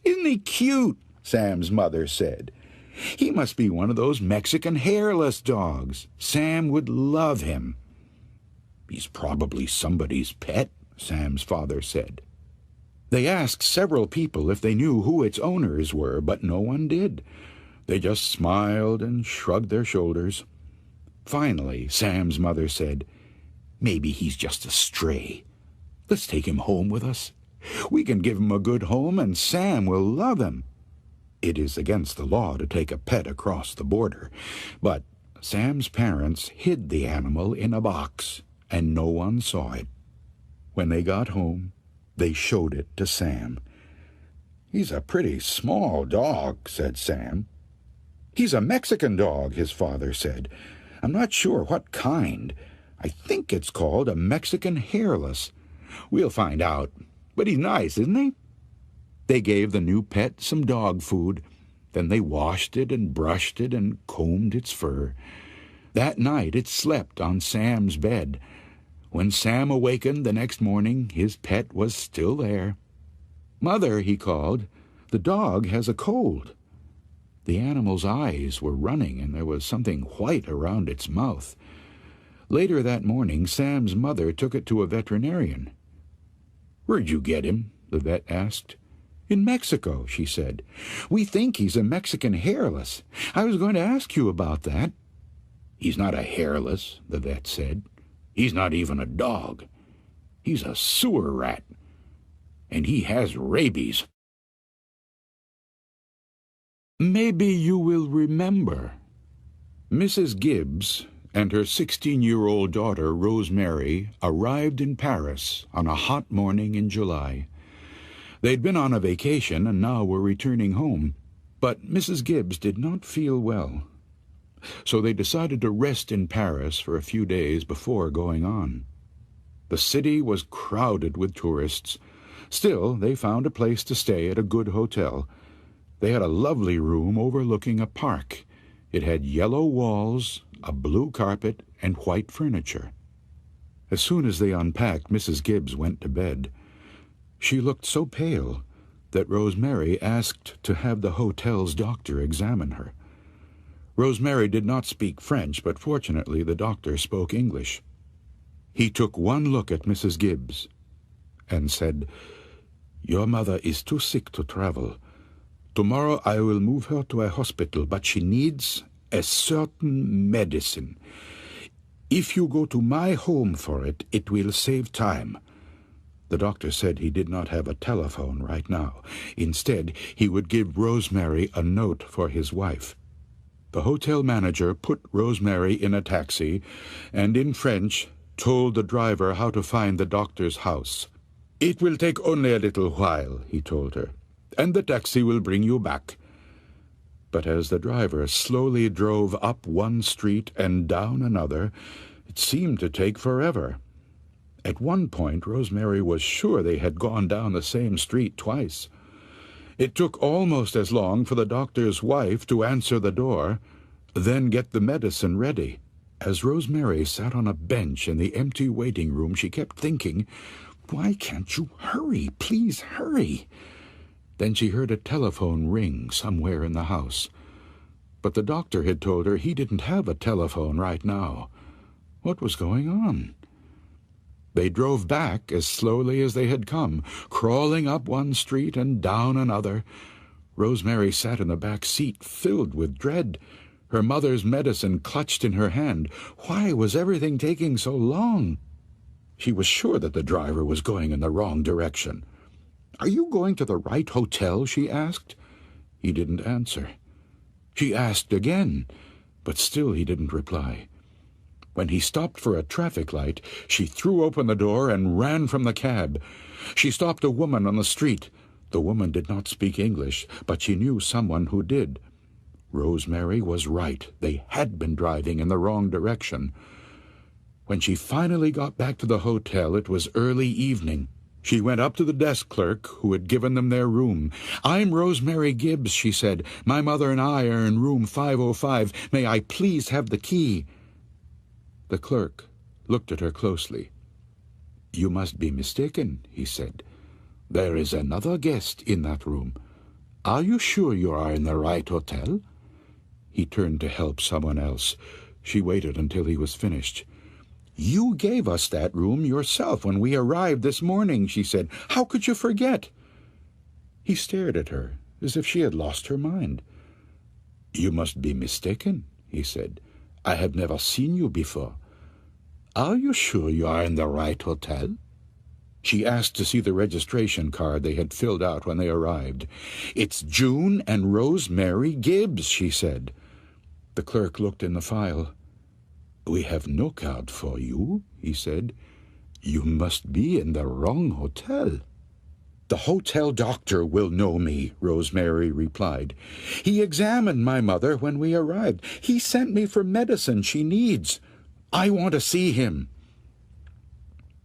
"Isn't he cute?" Sam's mother said. "He must be one of those Mexican hairless dogs. Sam would love him." "He's probably somebody's pet," Sam's father said. They asked several people if they knew who its owners were, but no one did. They just smiled and shrugged their shoulders. Finally, Sam's mother said, "Maybe he's just a stray. Let's take him home with us. We can give him a good home, and Sam will love him." It is against the law to take a pet across the border, but Sam's parents hid the animal in a box, and no one saw it. When they got home, they showed it to Sam. "He's a pretty small dog," said Sam. "He's a Mexican dog," his father said. "I'm not sure what kind. I think it's called a Mexican hairless. We'll find out. But he's nice, isn't he?" They gave the new pet some dog food. Then they washed it and brushed it and combed its fur. That night it slept on Sam's bed. When Sam awakened the next morning, his pet was still there. "Mother," he called, "the dog has a cold." The animal's eyes were running, and there was something white around its mouth. Later that morning, Sam's mother took it to a veterinarian. "Where'd you get him?" the vet asked. "In Mexico," she said. "We think he's a Mexican hairless. I was going to ask you about that." "He's not a hairless," the vet said. "He's not even a dog. He's a sewer rat." and he has rabies. Maybe you will remember. Mrs. Gibbs and her 16-year-old daughter, Rosemary, arrived in Paris on a hot morning in July. They'd been on a vacation and now were returning home, but Mrs. Gibbs did not feel well. So they decided to rest in Paris for a few days before going on. The city was crowded with tourists. Still, they found a place to stay at a good hotel. They had a lovely room overlooking a park. It had yellow walls, a blue carpet, and white furniture. As soon as they unpacked, Mrs. Gibbs went to bed. She looked so pale that Rosemary asked to have the hotel's doctor examine her. Rosemary did not speak French, but fortunately the doctor spoke English. He took one look at Mrs. Gibbs and said, "Your mother is too sick to travel. Tomorrow I will move her to a hospital, but she needs a certain medicine. If you go to my home for it, it will save time." The doctor said he did not have a telephone right now. Instead, he would give Rosemary a note for his wife. The hotel manager put Rosemary in a taxi and in French told the driver how to find the doctor's house. "It will take only a little while," he told her, "and the taxi will bring you back." But as the driver slowly drove up one street and down another, it seemed to take forever. At one point, Rosemary was sure they had gone down the same street twice. It took almost as long for the doctor's wife to answer the door, then get the medicine ready. As Rosemary sat on a bench in the empty waiting room, she kept thinking, "Why can't you hurry? Please hurry." Then she heard a telephone ring somewhere in the house. But the doctor had told her he didn't have a telephone right now. What was going on? They drove back as slowly as they had come, crawling up one street and down another. Rosemary sat in the back seat, filled with dread, her mother's medicine clutched in her hand. Why was everything taking so long? She was sure that the driver was going in the wrong direction. "Are you going to the right hotel?" she asked. He didn't answer. She asked again, but still he didn't reply. When he stopped for a traffic light, she threw open the door and ran from the cab. She stopped a woman on the street. The woman did not speak English, but she knew someone who did. Rosemary was right. They had been driving in the wrong direction. When she finally got back to the hotel, it was early evening. She went up to the desk clerk who had given them their room. "I'm Rosemary Gibbs," she said. "My mother and I are in room 505. May I please have the key?" The clerk looked at her closely. "You must be mistaken," he said. "There is another guest in that room. Are you sure you are in the right hotel?" He turned to help someone else. She waited until he was finished. "You gave us that room yourself when we arrived this morning," she said. "How could you forget?" He stared at her as if she had lost her mind. "You must be mistaken," he said. "I have never seen you before. Are you sure you are in the right hotel?" She asked to see the registration card they had filled out when they arrived. "It's June and Rosemary Gibbs," she said. The clerk looked in the file. "We have no card for you," he said. "You must be in the wrong hotel." "The hotel doctor will know me," Rosemary replied. "He examined my mother when we arrived. He sent me for medicine she needs. I want to see him."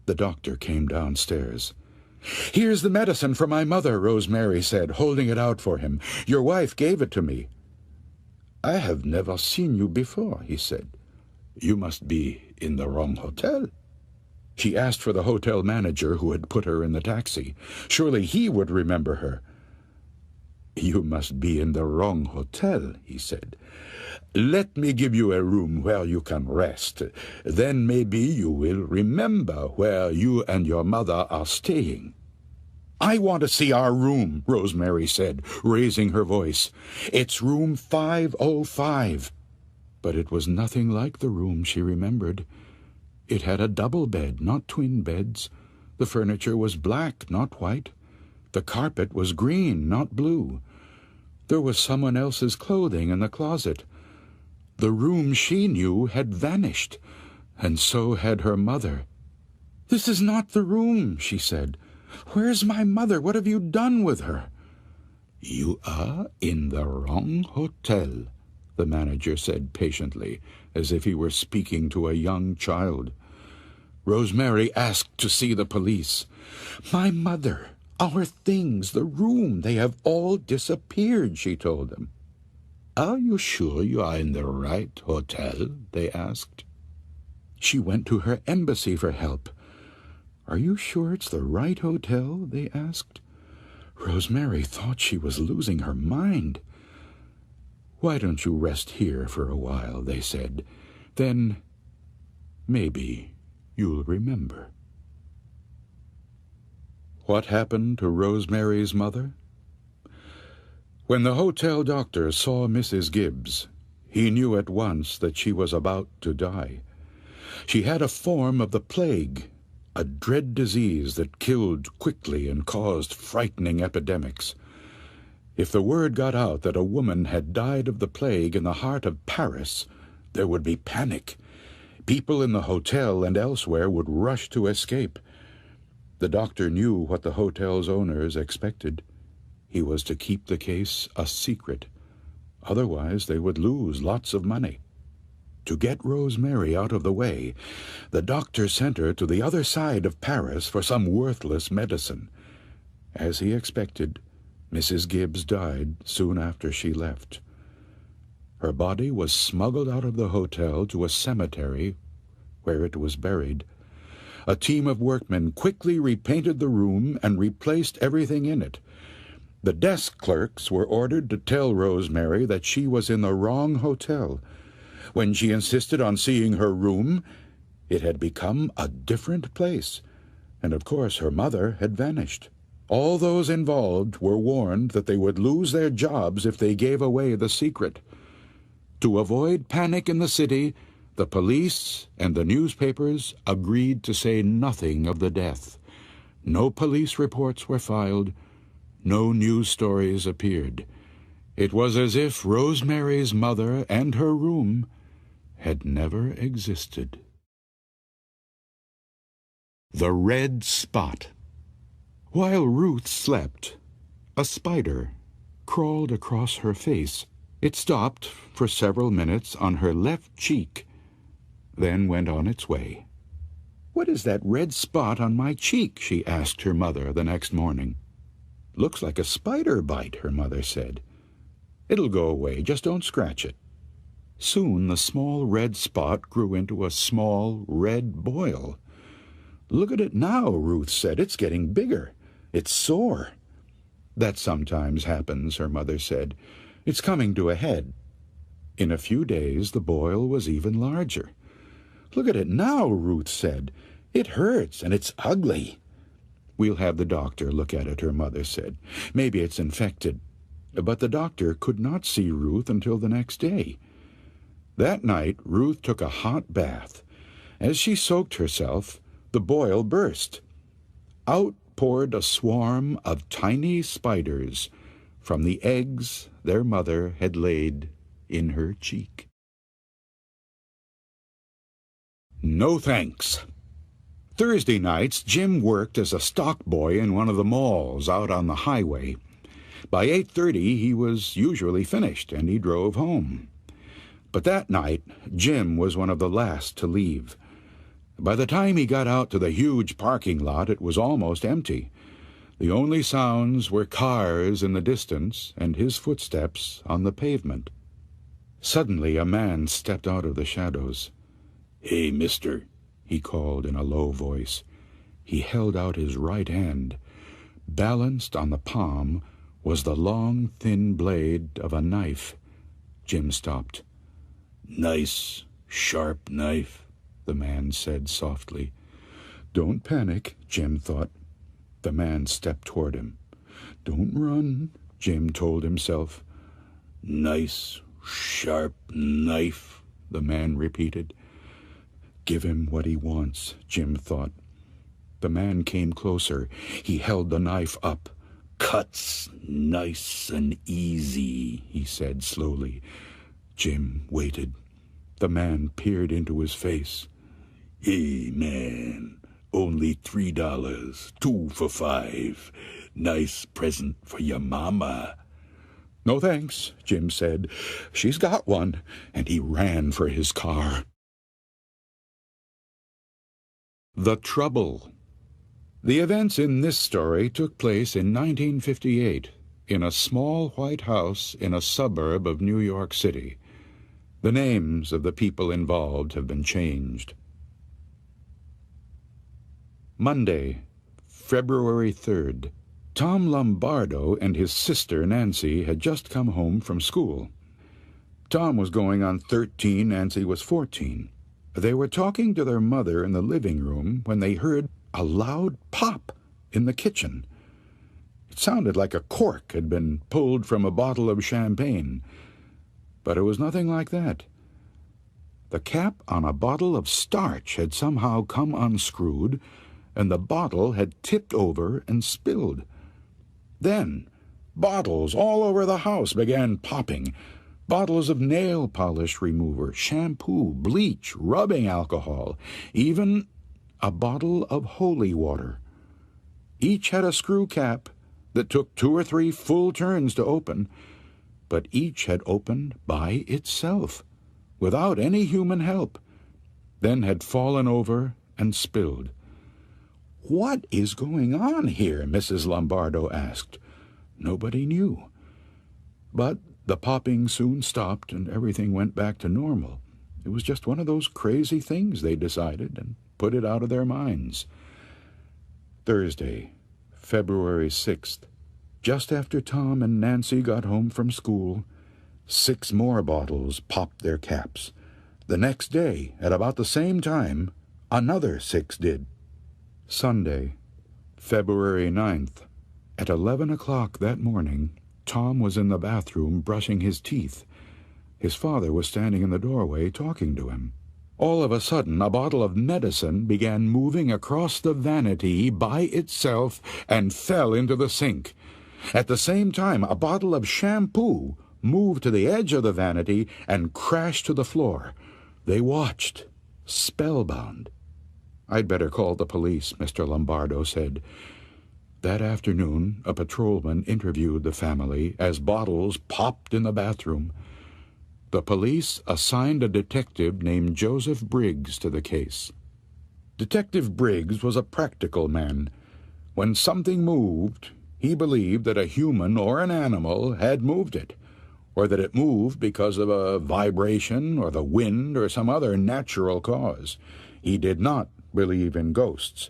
The doctor came downstairs. "Here's the medicine for my mother," Rosemary said, holding it out for him. "Your wife gave it to me." "I have never seen you before," he said. "You must be in the wrong hotel." She asked for the hotel manager who had put her in the taxi. Surely he would remember her. "You must be in the wrong hotel," he said. "Let me give you a room where you can rest. Then maybe you will remember where you and your mother are staying." "I want to see our room," Rosemary said, raising her voice. "It's room 505. But it was nothing like the room she remembered. It had a double bed, not twin beds. The furniture was black, not white. The carpet was green, not blue. There was someone else's clothing in the closet. The room she knew had vanished, and so had her mother. "This is not the room," she said. "Where's my mother? What have you done with her?" "You are in the wrong hotel," the manager said patiently, as if he were speaking to a young child. Rosemary asked to see the police. "My mother, our things, the room, they have all disappeared," she told them. "Are you sure you are in the right hotel?" they asked. "She went to her embassy for help." "Are you sure it's the right hotel?" they asked. Rosemary thought she was losing her mind. "Why don't you rest here for a while?" they said. "Then maybe you'll remember." What happened to Rosemary's mother? When the hotel doctor saw Mrs. Gibbs, he knew at once that she was about to die. She had a form of the plague, a dread disease that killed quickly and caused frightening epidemics. If the word got out that a woman had died of the plague in the heart of Paris, there would be panic. People in the hotel and elsewhere would rush to escape. The doctor knew what the hotel's owners expected. He was to keep the case a secret. Otherwise, they would lose lots of money. To get Rosemary out of the way, the doctor sent her to the other side of Paris for some worthless medicine. As he expected, Mrs. Gibbs died soon after she left. Her body was smuggled out of the hotel to a cemetery where it was buried. A team of workmen quickly repainted the room and replaced everything in it. The desk clerks were ordered to tell Rosemary that she was in the wrong hotel. When she insisted on seeing her room, it had become a different place, and of course her mother had vanished. All those involved were warned that they would lose their jobs if they gave away the secret. To avoid panic in the city, the police and the newspapers agreed to say nothing of the death. No police reports were filed. No news stories appeared. It was as if Rosemary's mother and her room had never existed. The Red Spot. While Ruth slept, a spider crawled across her face. It stopped for several minutes on her left cheek, then went on its way. "What is that red spot on my cheek?" she asked her mother the next morning. "Looks like a spider bite," her mother said. "It'll go away, just don't scratch it." Soon the small red spot grew into a small red boil. "Look at it now," Ruth said. "It's getting bigger. It's sore." "That sometimes happens," her mother said. "It's coming to a head." In a few days the boil was even larger. "Look at it now," Ruth said. "It hurts and it's ugly." "We'll have the doctor look at it," her mother said. "Maybe it's infected." But the doctor could not see Ruth until the next day. That night Ruth took a hot bath. As she soaked herself, the boil burst. Out poured a swarm of tiny spiders from the eggs their mother had laid in her cheek. No thanks. Thursday nights, Jim worked as a stock boy in one of the malls out on the highway. By 8:30 he was usually finished, and he drove home. But that night, Jim was one of the last to leave. By the time he got out to the huge parking lot, it was almost empty. The only sounds were cars in the distance and his footsteps on the pavement. Suddenly a man stepped out of the shadows. "Hey, mister," he called in a low voice. He held out his right hand. Balanced on the palm was the long, thin blade of a knife. Jim stopped. "Nice, sharp knife," the man said softly. "Don't panic," Jim thought. The man stepped toward him. "Don't run," Jim told himself. "Nice, sharp knife," the man repeated. Give him what he wants, Jim thought. The man came closer. He held the knife up. "Cuts nice and easy," he said slowly. Jim waited. The man peered into his face. "Hey, man, only $3, 2 for 5. Nice present for your mama." "No thanks," Jim said. "She's got one," and he ran for his car. The Trouble. The events in this story took place in 1958 in a small white house in a suburb of New York City. The names of the people involved have been changed. Monday, February 3rd. Tom Lombardo and his sister Nancy had just come home from school. Tom was going on 13, Nancy was 14. They were talking to their mother in the living room when they heard a loud pop in the kitchen. It sounded like a cork had been pulled from a bottle of champagne, but it was nothing like that. The cap on a bottle of starch had somehow come unscrewed, and the bottle had tipped over and spilled. Then bottles all over the house began popping. Bottles of nail polish remover, shampoo, bleach, rubbing alcohol, even a bottle of holy water. Each had a screw cap that took 2 or 3 full turns to open, but each had opened by itself, without any human help, then had fallen over and spilled. "What is going on here?" Mrs. Lombardo asked. Nobody knew. But the popping soon stopped and everything went back to normal. It was just one of those crazy things, they decided, and put it out of their minds. Thursday, February 6th. Just after Tom and Nancy got home from school, 6 more bottles popped their caps. The next day, at about the same time, another 6 did. Sunday, February 9th. At 11 o'clock that morning, Tom was in the bathroom brushing his teeth. His father was standing in the doorway talking to him. All of a sudden, a bottle of medicine began moving across the vanity by itself and fell into the sink. At the same time, a bottle of shampoo moved to the edge of the vanity and crashed to the floor. They watched, spellbound. "I'd better call the police," Mr. Lombardo said. That afternoon, a patrolman interviewed the family as bottles popped in the bathroom. The police assigned a detective named Joseph Briggs to the case. Detective Briggs was a practical man. When something moved, he believed that a human or an animal had moved it, or that it moved because of a vibration or the wind or some other natural cause. He did not believe in ghosts.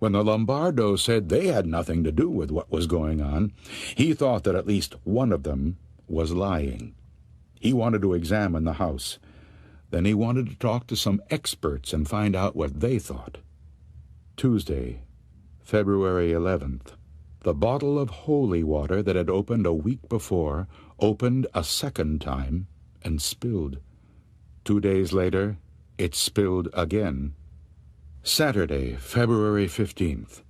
When the Lombardos said they had nothing to do with what was going on, he thought that at least one of them was lying. He wanted to examine the house. Then he wanted to talk to some experts and find out what they thought. Tuesday, February 11th. The bottle of holy water that had opened a week before opened a second time and spilled. 2 days later, it spilled again. Saturday, February 15th.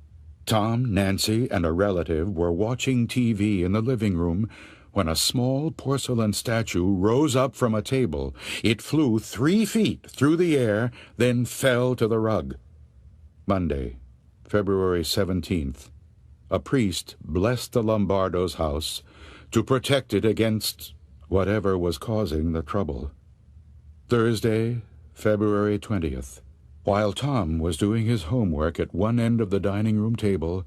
Tom, Nancy, and a relative were watching TV in the living room when a small porcelain statue rose up from a table. It flew 3 feet through the air, then fell to the rug. Monday, February 17th. A priest blessed the Lombardos' house to protect it against whatever was causing the trouble. Thursday, February 20th. While Tom was doing his homework at one end of the dining room table,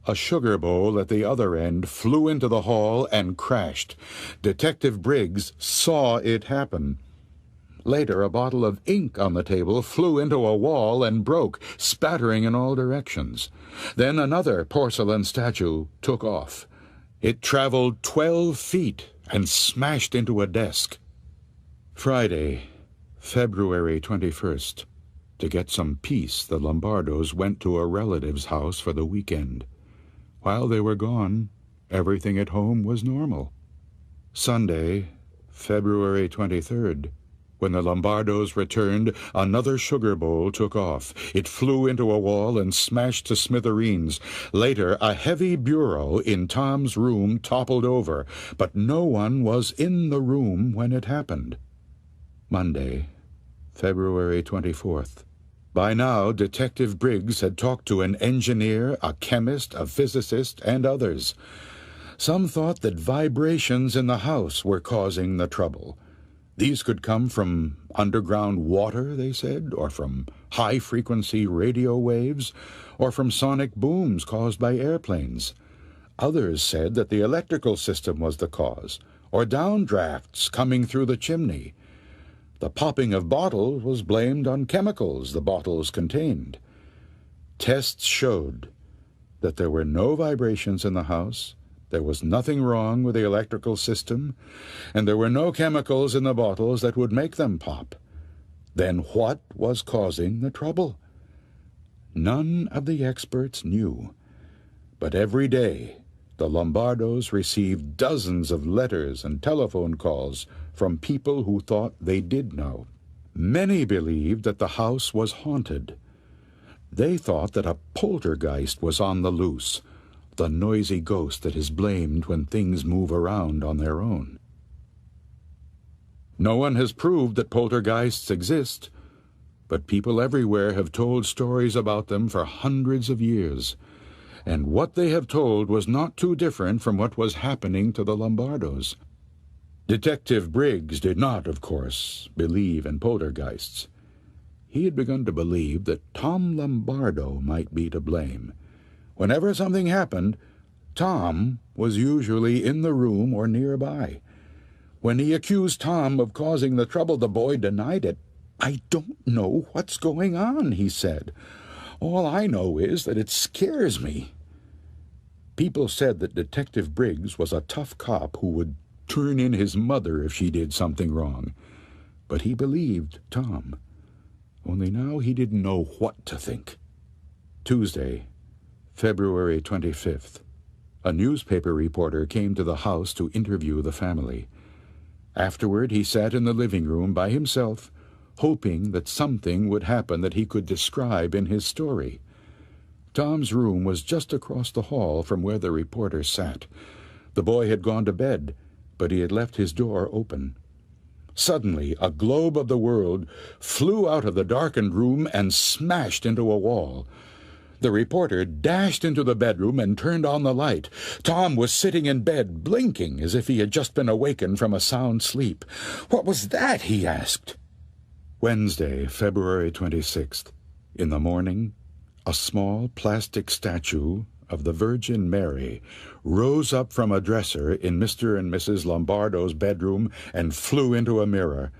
a sugar bowl at the other end flew into the hall and crashed. Detective Briggs saw it happen. Later, a bottle of ink on the table flew into a wall and broke, spattering in all directions. Then another porcelain statue took off. It traveled 12 feet and smashed into a desk. Friday, February 21st. To get some peace, the Lombardos went to a relative's house for the weekend. While they were gone, everything at home was normal. Sunday, February 23rd. When the Lombardos returned, another sugar bowl took off. It flew into a wall and smashed to smithereens. Later, a heavy bureau in Tom's room toppled over, but no one was in the room when it happened. Monday, February 24th. By now, Detective Briggs had talked to an engineer, a chemist, a physicist, and others. Some thought that vibrations in the house were causing the trouble. These could come from underground water, they said, or from high-frequency radio waves, or from sonic booms caused by airplanes. Others said that the electrical system was the cause, or downdrafts coming through the chimney. The popping of bottles was blamed on chemicals the bottles contained. Tests showed that there were no vibrations in the house, there was nothing wrong with the electrical system, and there were no chemicals in the bottles that would make them pop. Then what was causing the trouble? None of the experts knew. But every day, the Lombardos received dozens of letters and telephone calls from people who thought they did know. Many believed that the house was haunted. They thought that a poltergeist was on the loose, the noisy ghost that is blamed when things move around on their own. No one has proved that poltergeists exist, but people everywhere have told stories about them for hundreds of years, and what they have told was not too different from what was happening to the Lombardos. Detective Briggs did not, of course, believe in poltergeists. He had begun to believe that Tom Lombardo might be to blame. Whenever something happened, Tom was usually in the room or nearby. When he accused Tom of causing the trouble, the boy denied it. "I don't know what's going on," he said. "All I know is that it scares me." People said that Detective Briggs was a tough cop who would turn in his mother if she did something wrong. But he believed Tom. Only now he didn't know what to think. Tuesday, February 25th. A newspaper reporter came to the house to interview the family. Afterward, he sat in the living room by himself, hoping that something would happen that he could describe in his story. Tom's room was just across the hall from where the reporter sat. The boy had gone to bed, but he had left his door open. Suddenly, a globe of the world flew out of the darkened room and smashed into a wall. The reporter dashed into the bedroom and turned on the light. Tom was sitting in bed, blinking as if he had just been awakened from a sound sleep. "What was that?" he asked. Wednesday, February 26th. In the morning, a small plastic statue of the Virgin Mary rose up from a dresser in Mr. and Mrs. Lombardo's bedroom and flew into a mirror.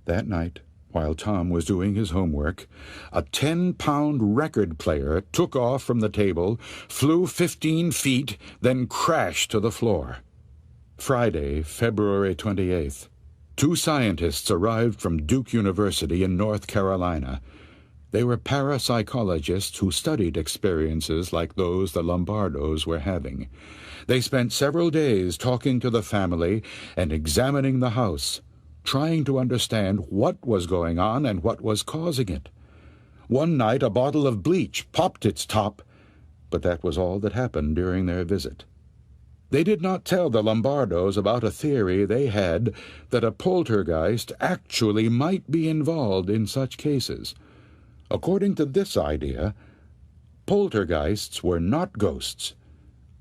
That night, while Tom was doing his homework, a 10-pound record player took off from the table, flew 15 feet, then crashed to the floor. Friday, February 28th. 2 scientists arrived from Duke University in North Carolina. They were parapsychologists who studied experiences like those the Lombardos were having. They spent several days talking to the family and examining the house, trying to understand what was going on and what was causing it. One night, a bottle of bleach popped its top, but that was all that happened during their visit. They did not tell the Lombardos about a theory they had that a poltergeist actually might be involved in such cases. According to this idea, poltergeists were not ghosts.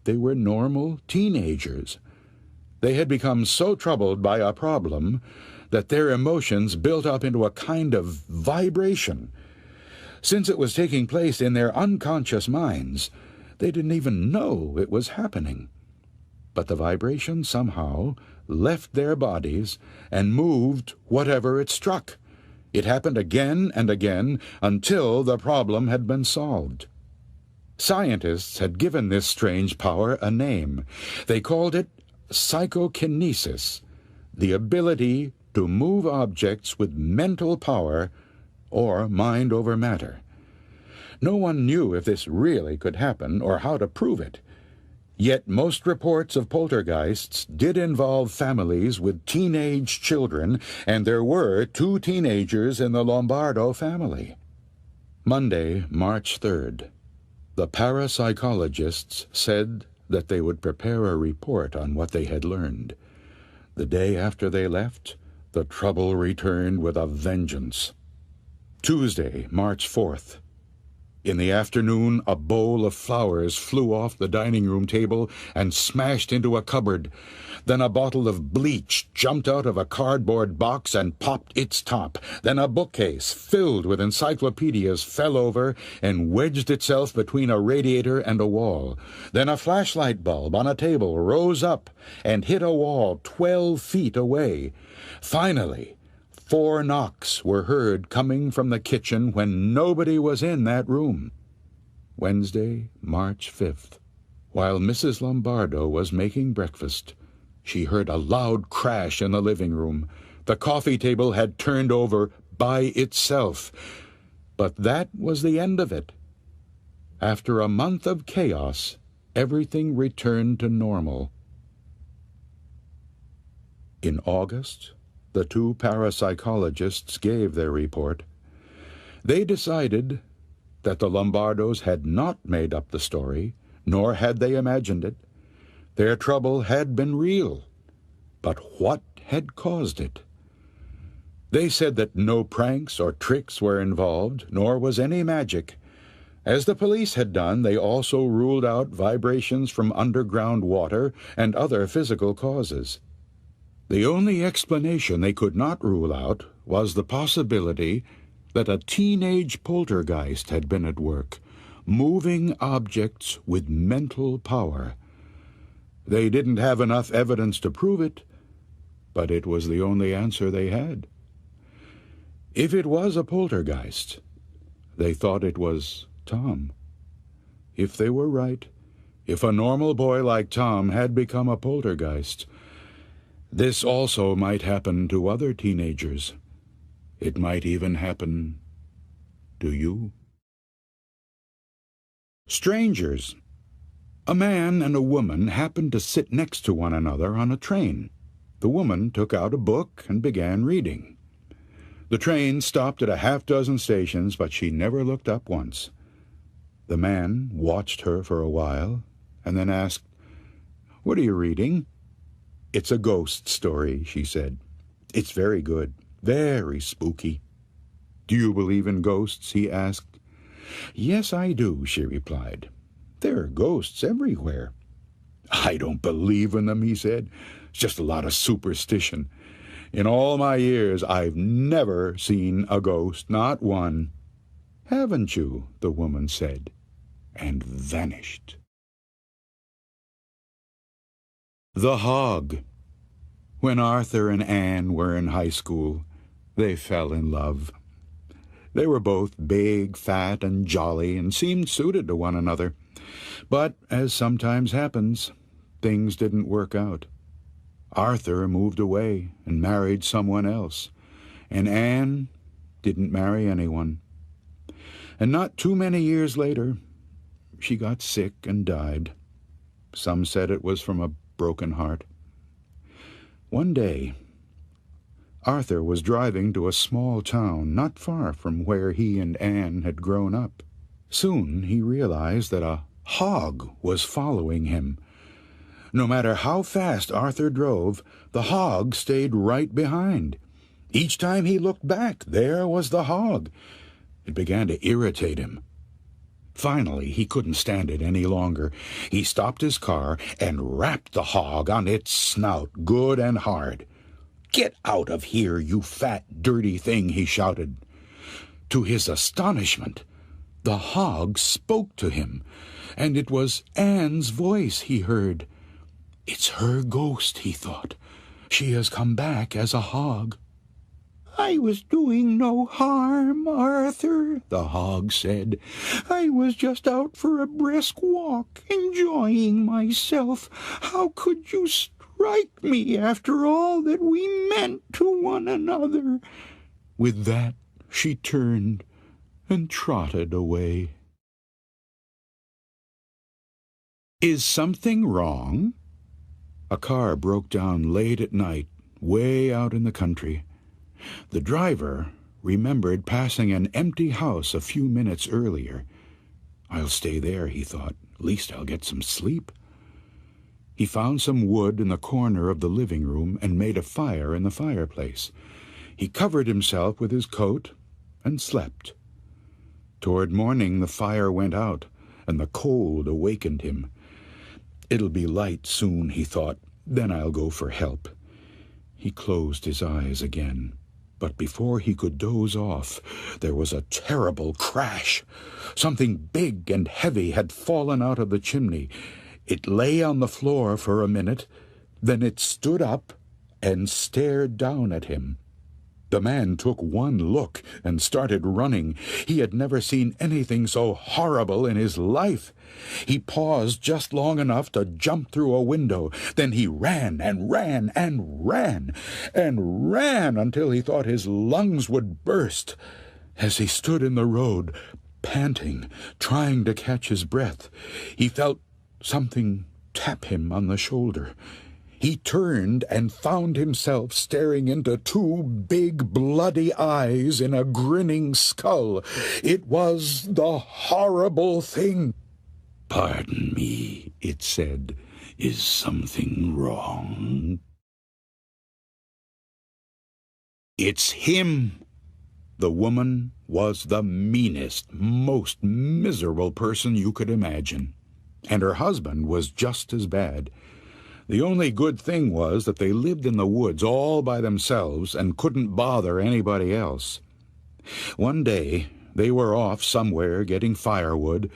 They were normal teenagers. They had become so troubled by a problem that their emotions built up into a kind of vibration. Since it was taking place in their unconscious minds, they didn't even know it was happening. But the vibration somehow left their bodies and moved whatever it struck. It happened again and again until the problem had been solved. Scientists had given this strange power a name. They called it psychokinesis, the ability to move objects with mental power or mind over matter. No one knew if this really could happen or how to prove it. Yet most reports of poltergeists did involve families with teenage children, and there were 2 teenagers in the Lombardo family. Monday, March 3rd. The parapsychologists said that they would prepare a report on what they had learned. The day after they left, the trouble returned with a vengeance. Tuesday, March 4th. In the afternoon, a bowl of flowers flew off the dining room table and smashed into a cupboard. Then a bottle of bleach jumped out of a cardboard box and popped its top. Then a bookcase filled with encyclopedias fell over and wedged itself between a radiator and a wall. Then a flashlight bulb on a table rose up and hit a wall 12 feet away. Finally, 4 knocks were heard coming from the kitchen when nobody was in that room. Wednesday, March 5th. While Mrs. Lombardo was making breakfast, she heard a loud crash in the living room. The coffee table had turned over by itself. But that was the end of it. After a month of chaos, everything returned to normal. In August, the 2 parapsychologists gave their report. They decided that the Lombardos had not made up the story, nor had they imagined it. Their trouble had been real, but what had caused it? They said that no pranks or tricks were involved, nor was any magic. As the police had done, they also ruled out vibrations from underground water and other physical causes. The only explanation they could not rule out was the possibility that a teenage poltergeist had been at work, moving objects with mental power. They didn't have enough evidence to prove it, but it was the only answer they had. If it was a poltergeist, they thought it was Tom. If they were right, if a normal boy like Tom had become a poltergeist, this also might happen to other teenagers. It might even happen to you. Strangers. A man and a woman happened to sit next to one another on a train. The woman took out a book and began reading. The train stopped at a half-dozen stations, but she never looked up once. The man watched her for a while and then asked, "What are you reading?" "It's a ghost story," she said. "It's very good, very spooky." "Do you believe in ghosts?" he asked. "Yes, I do," she replied. "There are ghosts everywhere." "I don't believe in them," he said. "It's just a lot of superstition. In all my years, I've never seen a ghost, not one." "Haven't you?" the woman said, and vanished. The Hog. When Arthur and Anne were in high school, they fell in love. They were both big, fat, and jolly, and seemed suited to one another. But, as sometimes happens, things didn't work out. Arthur moved away and married someone else, and Anne didn't marry anyone. And not too many years later, she got sick and died. Some said it was from a broken heart. One day, Arthur was driving to a small town not far from where he and Anne had grown up. Soon he realized that a hog was following him. No matter how fast Arthur drove, the hog stayed right behind. Each time he looked back, there was the hog. It began to irritate him. Finally, he couldn't stand it any longer. He stopped his car and rapped the hog on its snout good and hard. "Get out of here, you fat, dirty thing," he shouted. To his astonishment, the hog spoke to him, and it was Anne's voice he heard. "It's her ghost," he thought. "She has come back as a hog." "I was doing no harm, Arthur," the hog said. "I was just out for a brisk walk, enjoying myself. How could you strike me after all that we meant to one another?" With that, she turned and trotted away. Is something wrong? A car broke down late at night, way out in the country. The driver remembered passing an empty house a few minutes earlier. I'll stay there, he thought. At least I'll get some sleep. He found some wood in the corner of the living room and made a fire in the fireplace. He covered himself with his coat and slept. Toward morning the fire went out, and the cold awakened him. It'll be light soon, he thought. Then I'll go for help. He closed his eyes again. But before he could doze off, there was a terrible crash. Something big and heavy had fallen out of the chimney. It lay on the floor for a minute, then it stood up and stared down at him. The man took one look and started running. He had never seen anything so horrible in his life. He paused just long enough to jump through a window. Then he ran and ran and ran and ran until he thought his lungs would burst. As he stood in the road, panting, trying to catch his breath, he felt something tap him on the shoulder. He turned and found himself staring into two big bloody eyes in a grinning skull. It was the horrible thing. "Pardon me," it said. "Is something wrong?" "It's him." The woman was the meanest, most miserable person you could imagine. And her husband was just as bad. The only good thing was that they lived in the woods all by themselves and couldn't bother anybody else. One day they were off somewhere getting firewood,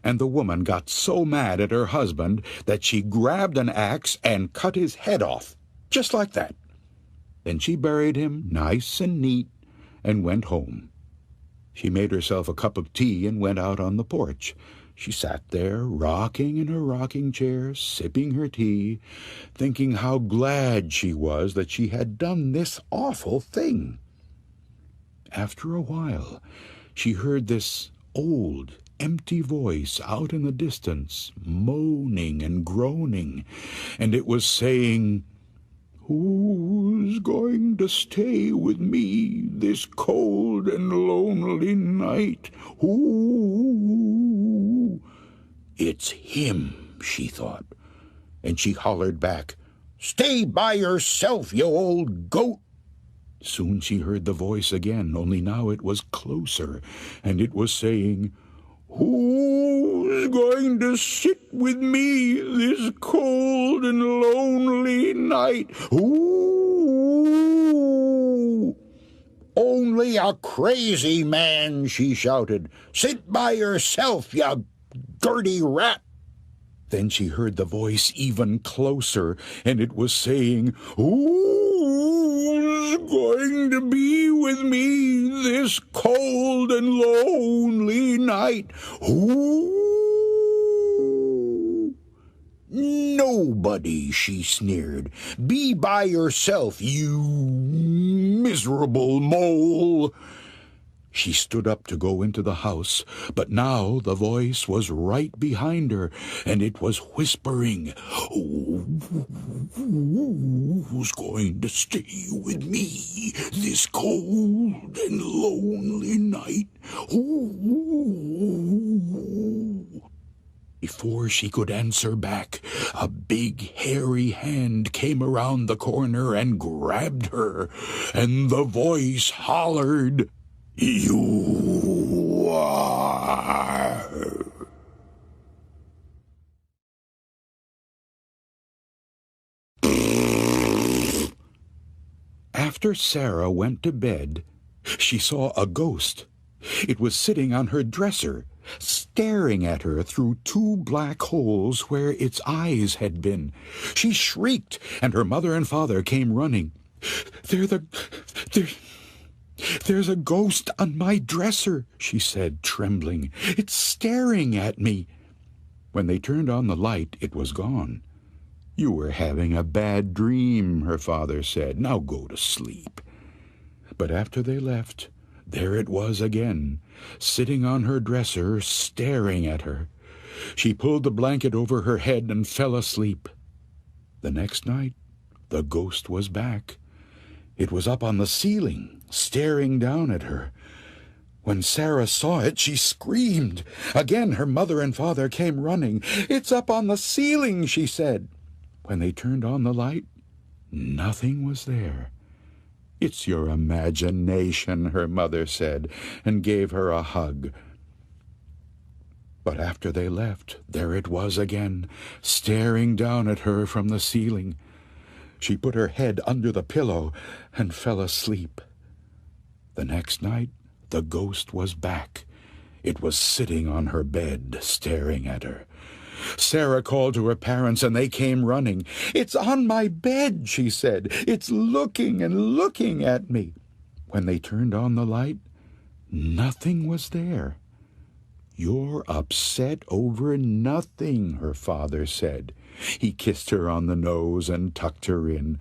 and the woman got so mad at her husband that she grabbed an axe and cut his head off, just like that. Then she buried him nice and neat and went home. She made herself a cup of tea and went out on the porch. She sat there, rocking in her rocking chair, sipping her tea, thinking how glad she was that she had done this awful thing. After a while, she heard this old, empty voice out in the distance, moaning and groaning, and it was saying, "Who's going to stay with me this cold and lonely night? Who?" "It's him," she thought, and she hollered back, "Stay by yourself, you old goat." Soon she heard the voice again, only now it was closer, and it was saying, "Who's going to sit with me this cold and lonely night? Who?" "Only a crazy man," she shouted. "Sit by yourself, you dirty rat." Then she heard the voice even closer, and it was saying, "Who's going to be with me this cold and lonely night? Who?" "Nobody," she sneered. "Be by yourself, you miserable mole." She stood up to go into the house, but now the voice was right behind her, and it was whispering, "Who's going to stay with me this cold and lonely night? Who?" Before she could answer back, a big hairy hand came around the corner and grabbed her, and the voice hollered, "You are." After Sarah went to bed, she saw a ghost. It was sitting on her dresser, staring at her through two black holes where its eyes had been. She shrieked, and her mother and father came running. There's a ghost on my dresser," she said, trembling. "It's staring at me." When they turned on the light, it was gone. "You were having a bad dream," her father said. "Now go to sleep." But after they left, there it was again, sitting on her dresser, staring at her. She pulled the blanket over her head and fell asleep. The next night, the ghost was back. It was up on the ceiling, staring down at her. When Sarah saw it, she screamed. Again, her mother and father came running. "It's up on the ceiling," she said. When they turned on the light, nothing was there. "It's your imagination," her mother said, and gave her a hug. But after they left, there it was again, staring down at her from the ceiling. She put her head under the pillow and fell asleep. The next night, the ghost was back. It was sitting on her bed, staring at her. Sarah called to her parents, and they came running. "It's on my bed," she said. "It's looking and looking at me." When they turned on the light, nothing was there. "You're upset over nothing," her father said. He kissed her on the nose and tucked her in.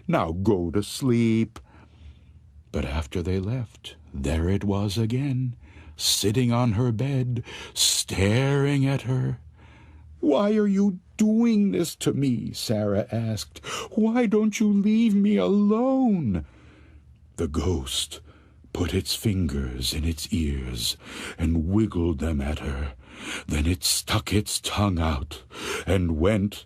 "Now go to sleep." But after they left, there it was again, sitting on her bed, staring at her. "Why are you doing this to me?" Sarah asked. "Why don't you leave me alone?" The ghost put its fingers in its ears and wiggled them at her. Then it stuck its tongue out and went...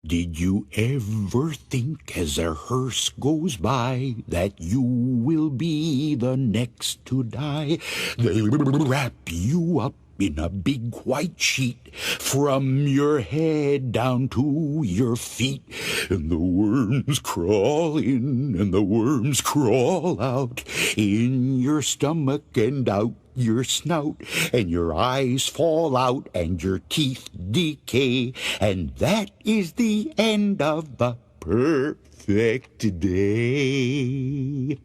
Did you ever think as a hearse goes by that you will be the next to die? They'll wrap you up in a big white sheet from your head down to your feet, and the worms crawl in and the worms crawl out in your stomach and out your snout, and your eyes fall out and your teeth decay, and that is the end of a perfect day.